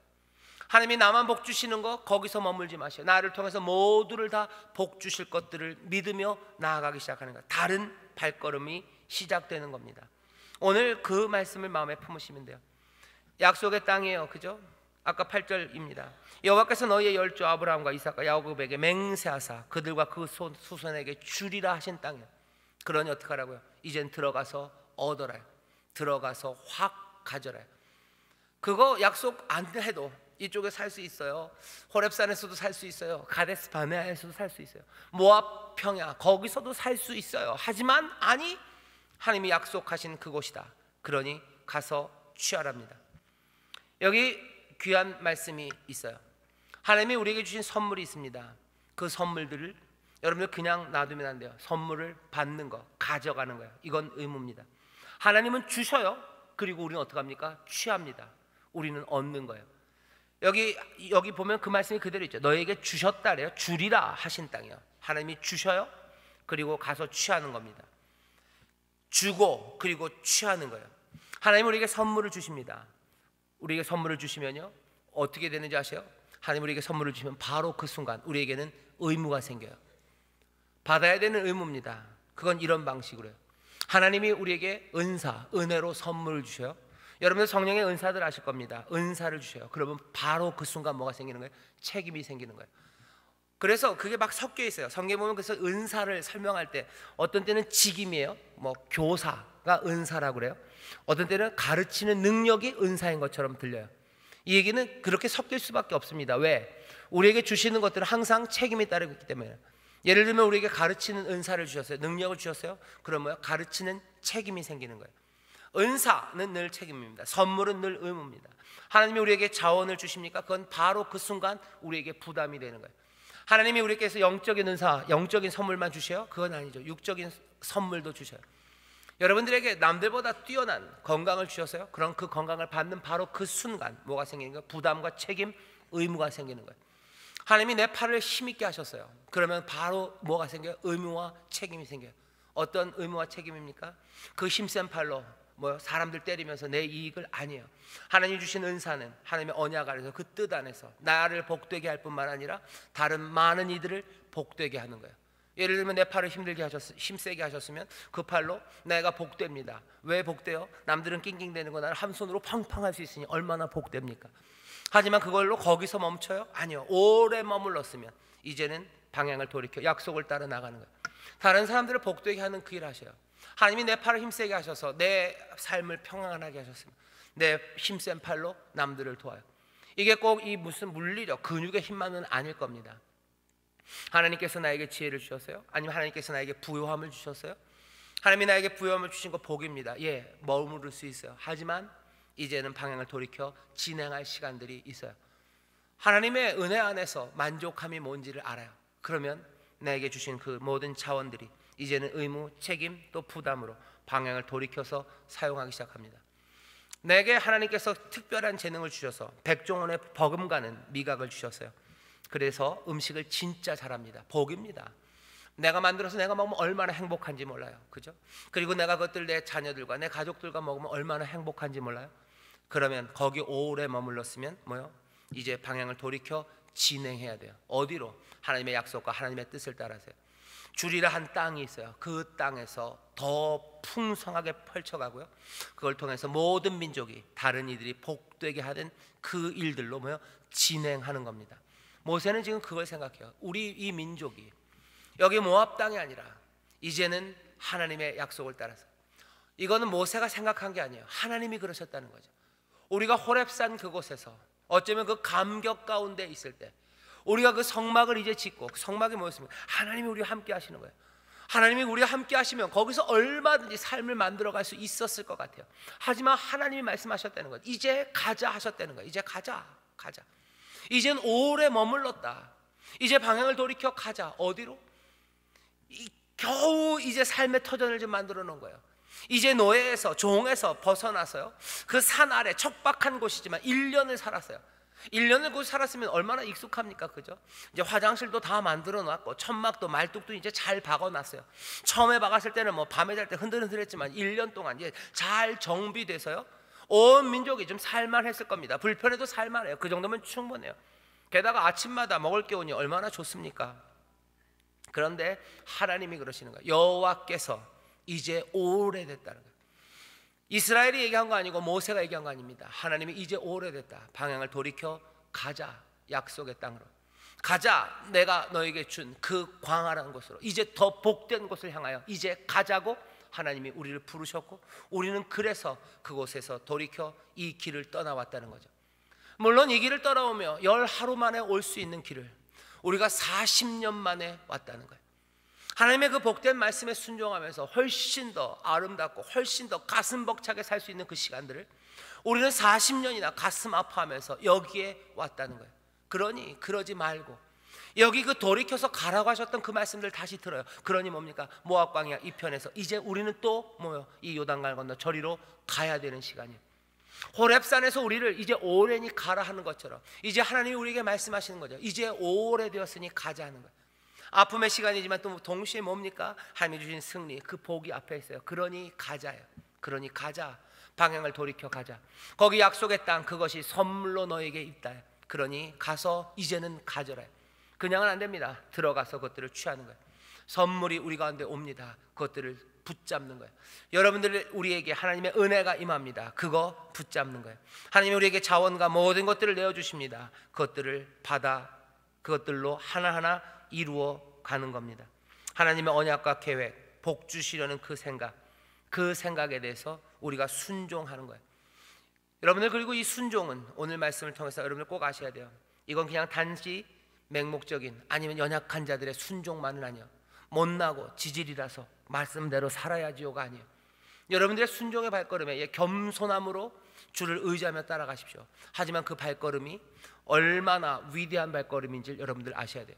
하나님이 나만 복 주시는 거 거기서 머물지 마세요. 나를 통해서 모두를 다 복 주실 것들을 믿으며 나아가기 시작하는 거예요. 다른 발걸음이 시작되는 겁니다. 오늘 그 말씀을 마음에 품으시면 돼요. 약속의 땅이에요. 그죠? 아까 8절입니다. 여호와께서 너희의 열조 아브라함과 이삭과 야곱에게 맹세하사 그들과 그 후손에게 주리라 하신 땅이에요. 그러니 어떻게 하라고요? 이젠 들어가서 얻어라요. 들어가서 확 가져라요. 그거 약속 안 해도 이쪽에 살 수 있어요. 호렙산에서도 살 수 있어요. 가데스 바네아에서도 살 수 있어요. 모압 평야 거기서도 살 수 있어요. 하지만 아니 하나님이 약속하신 그곳이다. 그러니 가서 취하랍니다. 여기 귀한 말씀이 있어요. 하나님이 우리에게 주신 선물이 있습니다. 그 선물들을 여러분들 그냥 놔두면 안 돼요. 선물을 받는 거, 가져가는 거예요. 이건 의무입니다. 하나님은 주셔요. 그리고 우리는 어떻게 합니까? 취합니다. 우리는 얻는 거예요. 여기 보면 그 말씀이 그대로 있죠. 너에게 주셨다 그래요. 주리라 하신 땅이요. 하나님이 주셔요. 그리고 가서 취하는 겁니다. 주고 그리고 취하는 거예요. 하나님은 우리에게 선물을 주십니다. 우리에게 선물을 주시면요, 어떻게 되는지 아세요? 하나님 우리에게 선물을 주시면 바로 그 순간 우리에게는 의무가 생겨요. 받아야 되는 의무입니다. 그건 이런 방식으로요. 하나님이 우리에게 은혜로 선물을 주셔요. 여러분들 성령의 은사들 아실 겁니다. 은사를 주셔요. 그러면 바로 그 순간 뭐가 생기는 거예요? 책임이 생기는 거예요. 그래서 그게 막 섞여 있어요. 성경에 보면 그래서 은사를 설명할 때 어떤 때는 직임이에요. 뭐 교사가 은사라고 그래요. 어떤 때는 가르치는 능력이 은사인 것처럼 들려요. 이 얘기는 그렇게 섞일 수밖에 없습니다. 왜? 우리에게 주시는 것들은 항상 책임이 따르고 있기 때문에. 예를 들면 우리에게 가르치는 은사를 주셨어요. 능력을 주셨어요. 그러면 가르치는 책임이 생기는 거예요. 은사는 늘 책임입니다. 선물은 늘 의무입니다. 하나님이 우리에게 자원을 주십니까? 그건 바로 그 순간 우리에게 부담이 되는 거예요. 하나님이 우리께서 영적인 은사, 영적인 선물만 주셔요? 그건 아니죠. 육적인 선물도 주셔요. 여러분들에게 남들보다 뛰어난 건강을 주셨어요? 그럼 그 건강을 받는 바로 그 순간 뭐가 생기는 거예요? 부담과 책임, 의무가 생기는 거예요. 하나님이 내 팔을 힘있게 하셨어요. 그러면 바로 뭐가 생겨요? 의무와 책임이 생겨요. 어떤 의무와 책임입니까? 그 힘센 팔로 사람들 때리면서 내 이익을 아니에요. 하나님 주신 은사는 하나님의 언약 안에서 그 뜻 안에서 나를 복되게 할 뿐만 아니라 다른 많은 이들을 복되게 하는 거예요. 예를 들면 내 팔을 힘세게 하셨으면 그 팔로 내가 복됩니다. 왜 복돼요? 남들은 낑낑대는 거 나는 한 손으로 팡팡 할 수 있으니 얼마나 복됩니까? 하지만 그걸로 거기서 멈춰요? 아니요. 오래 머물렀으면 이제는 방향을 돌이켜 약속을 따라 나가는 거예요. 다른 사람들을 복되게 하는 그 일 하셔요. 하나님이 내 팔을 힘세게 하셔서 내 삶을 평안하게 하셨으면 내 힘센 팔로 남들을 도와요. 이게 꼭 이 무슨 물리력, 근육의 힘만은 아닐 겁니다. 하나님께서 나에게 지혜를 주셨어요? 아니면 하나님께서 나에게 부요함을 주셨어요? 하나님이 나에게 부요함을 주신 거 복입니다. 예, 머무를 수 있어요. 하지만 이제는 방향을 돌이켜 진행할 시간들이 있어요. 하나님의 은혜 안에서 만족함이 뭔지를 알아요. 그러면 나에게 주신 그 모든 자원들이 이제는 의무, 책임 또 부담으로 방향을 돌이켜서 사용하기 시작합니다. 내게 하나님께서 특별한 재능을 주셔서 백종원의 버금가는 미각을 주셨어요. 그래서 음식을 진짜 잘합니다. 복입니다. 내가 만들어서 내가 먹으면 얼마나 행복한지 몰라요. 그죠? 그리고 내가 그것들 내 자녀들과 내 가족들과 먹으면 얼마나 행복한지 몰라요. 그러면 거기 오래 머물렀으면 이제 방향을 돌이켜 진행해야 돼요. 어디로? 하나님의 약속과 하나님의 뜻을 따라서요. 주리라 한 땅이 있어요. 그 땅에서 더 풍성하게 펼쳐가고요. 그걸 통해서 모든 민족이 다른 이들이 복되게 하는 그 일들로 진행하는 겁니다. 모세는 지금 그걸 생각해요. 우리 이 민족이 여기 모압 땅이 아니라 이제는 하나님의 약속을 따라서, 이거는 모세가 생각한 게 아니에요. 하나님이 그러셨다는 거죠. 우리가 호렙산 그곳에서 어쩌면 그 감격 가운데 있을 때 우리가 그 성막을 이제 짓고, 그 성막이 뭐였습니까? 하나님이 우리와 함께 하시는 거예요. 하나님이 우리와 함께 하시면 거기서 얼마든지 삶을 만들어갈 수 있었을 것 같아요. 하지만 하나님이 말씀하셨다는 거예요. 이제 가자 하셨다는 거예요. 이제 가자. 이젠 오래 머물렀다. 이제 방향을 돌이켜 가자. 어디로? 겨우 이제 삶의 터전을 좀 만들어 놓은 거예요. 이제 노예에서, 종에서 벗어나서요, 그 산 아래 척박한 곳이지만 1년을 살았어요. 1년을 곧 살았으면 얼마나 익숙합니까? 그죠? 이제 화장실도 다 만들어 놨고 천막도 말뚝도 이제 잘 박아놨어요. 처음에 박았을 때는 밤에 잘 때 흔들흔들했지만 1년 동안 이제 잘 정비돼서요, 온 민족이 좀 살만했을 겁니다. 불편해도 살만해요. 그 정도면 충분해요. 게다가 아침마다 먹을 게 오니 얼마나 좋습니까? 그런데 하나님이 그러시는 거예요. 여호와께서 이제 오래됐다는 거예요. 이스라엘이 얘기한 거 아니고 모세가 얘기한 거 아닙니다. 하나님이 이제 오래됐다. 방향을 돌이켜 가자. 약속의 땅으로 가자. 내가 너에게 준 그 광활한 곳으로, 이제 더 복된 곳을 향하여 이제 가자고 하나님이 우리를 부르셨고, 우리는 그래서 그곳에서 돌이켜 이 길을 떠나왔다는 거죠. 물론 이 길을 떠나오며 열 하루 만에 올 수 있는 길을 우리가 40년 만에 왔다는 거예요. 하나님의 그 복된 말씀에 순종하면서 훨씬 더 아름답고 훨씬 더 가슴 벅차게 살 수 있는 그 시간들을 우리는 40년이나 가슴 아파하면서 여기에 왔다는 거예요. 그러니 그러지 말고 여기 그 돌이켜서 가라고 하셨던 그 말씀들 다시 들어요. 그러니 뭡니까? 모압 광야 2편에서 이제 우리는 또 뭐요? 이 요단강 건너 저리로 가야 되는 시간이에요. 호렙산에서 우리를 이제 오래니 가라 하는 것처럼 이제 하나님이 우리에게 말씀하시는 거죠. 이제 오래되었으니 가자 하는 거예요. 아픔의 시간이지만 또 동시에 뭡니까? 하나님이 주신 승리, 그 복이 앞에 있어요. 그러니 가자예요. 그러니 가자. 방향을 돌이켜 가자. 거기 약속의 땅, 그것이 선물로 너에게 있다. 그러니 가서 이제는 가져라. 그냥은 안 됩니다. 들어가서 그것들을 취하는 거예요. 선물이 우리 가운데 옵니다. 그것들을 붙잡는 거예요. 여러분들, 우리에게 하나님의 은혜가 임합니다. 그거 붙잡는 거예요. 하나님이 우리에게 자원과 모든 것들을 내어주십니다. 그것들을 받아 그것들로 하나하나 이루어 가는 겁니다. 하나님의 언약과 계획, 복 주시려는 그 생각에 대해서 우리가 순종하는 거예요. 여러분들, 그리고 이 순종은 오늘 말씀을 통해서 여러분들 꼭 아셔야 돼요. 이건 그냥 단지 맹목적인 아니면 연약한 자들의 순종만은 아니에요. 못나고 지질이라서 말씀대로 살아야지요가 아니에요. 여러분들의 순종의 발걸음에 겸손함으로 주를 의지하며 따라가십시오. 하지만 그 발걸음이 얼마나 위대한 발걸음인지 여러분들 아셔야 돼요.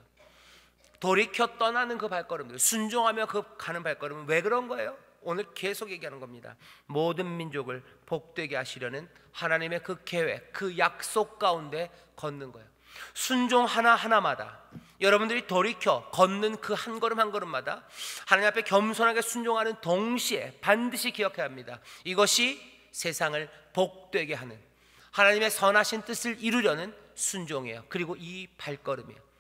돌이켜 떠나는 그 발걸음들, 순종하며 그 가는 발걸음은 왜 그런 거예요? 오늘 계속 얘기하는 겁니다. 모든 민족을 복되게 하시려는 하나님의 그 계획, 그 약속 가운데 걷는 거예요. 순종 하나하나마다 여러분들이 돌이켜 걷는 그 한 걸음 한 걸음마다 하나님 앞에 겸손하게 순종하는 동시에 반드시 기억해야 합니다. 이것이 세상을 복되게 하는 하나님의 선하신 뜻을 이루려는 순종이에요. 그리고 이 발걸음이에요.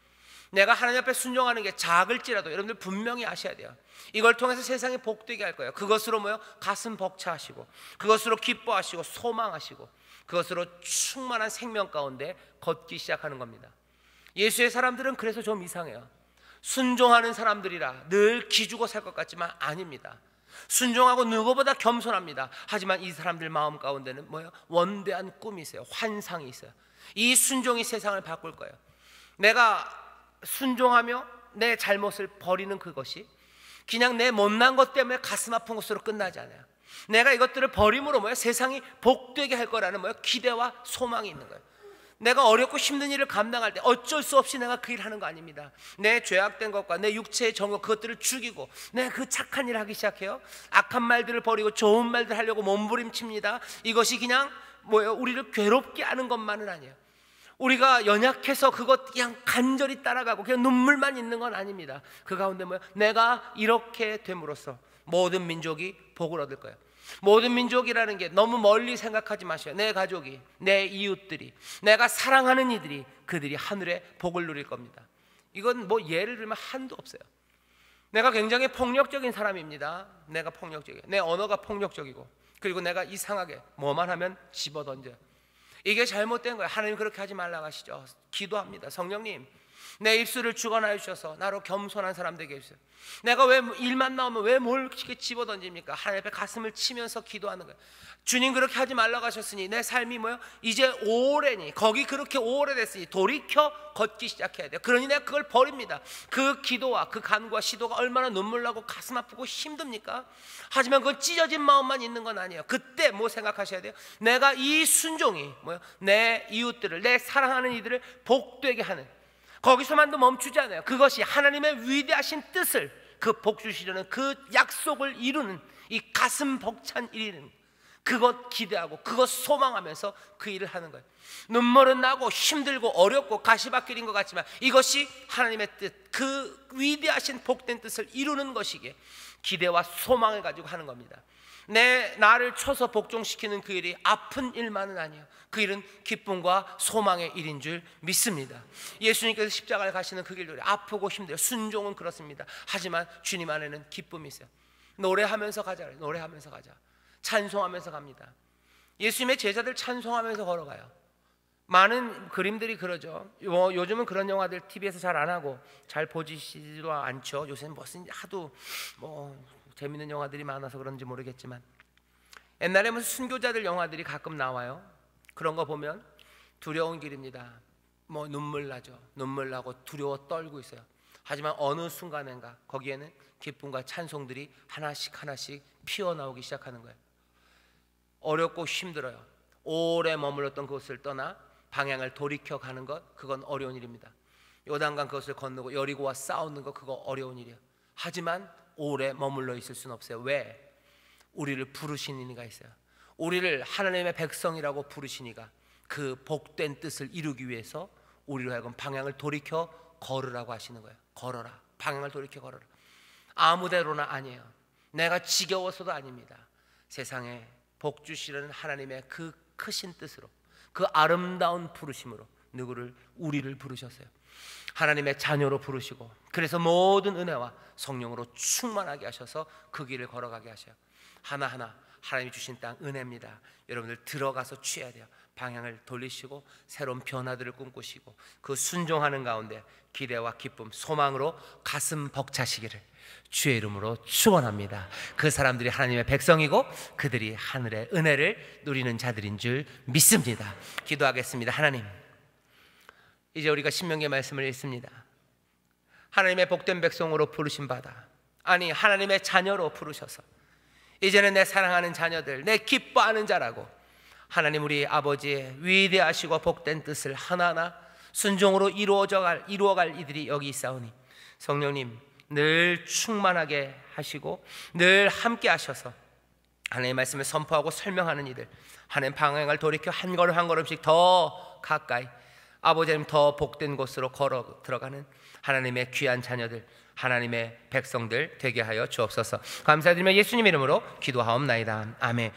내가 하나님 앞에 순종하는 게 작을지라도 여러분들 분명히 아셔야 돼요. 이걸 통해서 세상이 복되게 할 거예요. 그것으로 뭐요? 가슴 벅차하시고, 그것으로 기뻐하시고, 소망하시고, 그것으로 충만한 생명 가운데 걷기 시작하는 겁니다. 예수의 사람들은 그래서 좀 이상해요. 순종하는 사람들이라 늘 기죽어 살 것 같지만 아닙니다. 순종하고 누구보다 겸손합니다. 하지만 이 사람들 마음 가운데는 뭐예요? 원대한 꿈이 있어요. 환상이 있어요. 이 순종이 세상을 바꿀 거예요. 내가 순종하며 내 잘못을 버리는 그것이 그냥 내 못난 것 때문에 가슴 아픈 것으로 끝나지 않아요. 내가 이것들을 버림으로 뭐예요? 세상이 복되게 할 거라는 뭐예요? 기대와 소망이 있는 거예요. 내가 어렵고 힘든 일을 감당할 때 어쩔 수 없이 내가 그 일을 하는 거 아닙니다. 내 죄악된 것과 내 육체의 정욕, 그것들을 죽이고 내가 그 착한 일을 하기 시작해요. 악한 말들을 버리고 좋은 말들 하려고 몸부림칩니다. 이것이 그냥 뭐예요? 우리를 괴롭게 하는 것만은 아니에요. 우리가 연약해서 그것 그냥 간절히 따라가고 그냥 눈물만 있는 건 아닙니다. 그 가운데 뭐예요? 내가 이렇게 됨으로써 모든 민족이 복을 얻을 거예요. 모든 민족이라는 게 너무 멀리 생각하지 마셔요. 내 가족이, 내 이웃들이, 내가 사랑하는 이들이, 그들이 하늘의 복을 누릴 겁니다. 이건 뭐 예를 들면 한도 없어요. 내가 굉장히 폭력적인 사람입니다. 내가 폭력적이에요. 내 언어가 폭력적이고, 그리고 내가 이상하게 뭐만 하면 집어던져요. 이게 잘못된 거예요. 하나님 그렇게 하지 말라고 하시죠. 기도합니다. 성령님, 내 입술을 주관하여 주셔서 나로 겸손한 사람 되게 해주세요. 내가 왜 일만 나오면 왜 뭘 이렇게 집어던집니까? 하나님 앞에 가슴을 치면서 기도하는 거예요. 주님 그렇게 하지 말라고 하셨으니 내 삶이 뭐예요? 이제 오래니, 거기 그렇게 오래됐으니 돌이켜 걷기 시작해야 돼요. 그러니 내가 그걸 버립니다. 그 기도와 그 간구와 시도가 얼마나 눈물 나고 가슴 아프고 힘듭니까? 하지만 그건 찢어진 마음만 있는 건 아니에요. 그때 뭐 생각하셔야 돼요? 내가 이 순종이 뭐예요? 내 이웃들을, 내 사랑하는 이들을 복되게 하는, 거기서만도 멈추지 않아요. 그것이 하나님의 위대하신 뜻을, 그 복 주시려는 그 약속을 이루는 이 가슴 벅찬 일은 그것 기대하고 그것 소망하면서 그 일을 하는 거예요. 눈물은 나고 힘들고 어렵고 가시밭길인 것 같지만 이것이 하나님의 뜻, 그 위대하신 복된 뜻을 이루는 것이기에 기대와 소망을 가지고 하는 겁니다. 나를 쳐서 복종시키는 그 일이 아픈 일만은 아니에요. 그 일은 기쁨과 소망의 일인 줄 믿습니다. 예수님께서 십자가를 가시는 그 길들이 아프고 힘들어요. 순종은 그렇습니다. 하지만 주님 안에는 기쁨이 있어요. 노래하면서 가자. 노래하면서 가자. 찬송하면서 갑니다. 예수님의 제자들 찬송하면서 걸어가요. 많은 그림들이 그러죠. 요즘은 그런 영화들 TV에서 잘 안 하고 잘 보지도 않죠. 요새는 무슨 하도 재밌는 영화들이 많아서 그런지 모르겠지만 옛날에 무슨 순교자들 영화들이 가끔 나와요. 그런 거 보면 두려운 길입니다. 눈물 나죠. 눈물 나고 두려워 떨고 있어요. 하지만 어느 순간인가 거기에는 기쁨과 찬송들이 하나씩 하나씩 피어나오기 시작하는 거예요. 어렵고 힘들어요. 오래 머물렀던 그곳을 떠나 방향을 돌이켜 가는 것, 그건 어려운 일입니다. 요단강 그것을 건너고 여리고와 싸우는 것, 그거 어려운 일이에요. 하지만 오래 머물러 있을 수는 없어요. 왜? 우리를 부르신 이가 있어요. 우리를 하나님의 백성이라고 부르시니가 그 복된 뜻을 이루기 위해서 우리로 하여금 방향을 돌이켜 걸으라고 하시는 거예요. 걸어라. 방향을 돌이켜 걸어라. 아무데로나 아니에요. 내가 지겨워서도 아닙니다. 세상에 복 주시는 하나님의 그 크신 뜻으로, 그 아름다운 부르심으로 누구를? 우리를 부르셨어요. 하나님의 자녀로 부르시고, 그래서 모든 은혜와 성령으로 충만하게 하셔서 그 길을 걸어가게 하셔요. 하나하나 하나님이 주신 땅 은혜입니다. 여러분들 들어가서 취해야 돼요. 방향을 돌리시고 새로운 변화들을 꿈꾸시고 그 순종하는 가운데 기대와 기쁨, 소망으로 가슴 벅차시기를 주의 이름으로 축원합니다. 그 사람들이 하나님의 백성이고 그들이 하늘의 은혜를 누리는 자들인 줄 믿습니다. 기도하겠습니다. 하나님, 이제 우리가 신명기의 말씀을 읽습니다. 하나님의 복된 백성으로 부르신 바다, 아니 하나님의 자녀로 부르셔서 이제는 내 사랑하는 자녀들, 내 기뻐하는 자라고 하나님 우리 아버지의 위대하시고 복된 뜻을 하나하나 순종으로 이루어갈 이들이 여기 있사오니 성령님 늘 충만하게 하시고 늘 함께 하셔서 하나님의 말씀을 선포하고 설명하는 이들, 하나님 방향을 돌이켜 한 걸음 한 걸음씩 더 가까이 아버지 하나님 더 복된 곳으로 걸어 들어가는 하나님의 귀한 자녀들, 하나님의 백성들 되게 하여 주옵소서. 감사드리며 예수님 이름으로 기도하옵나이다. 아멘.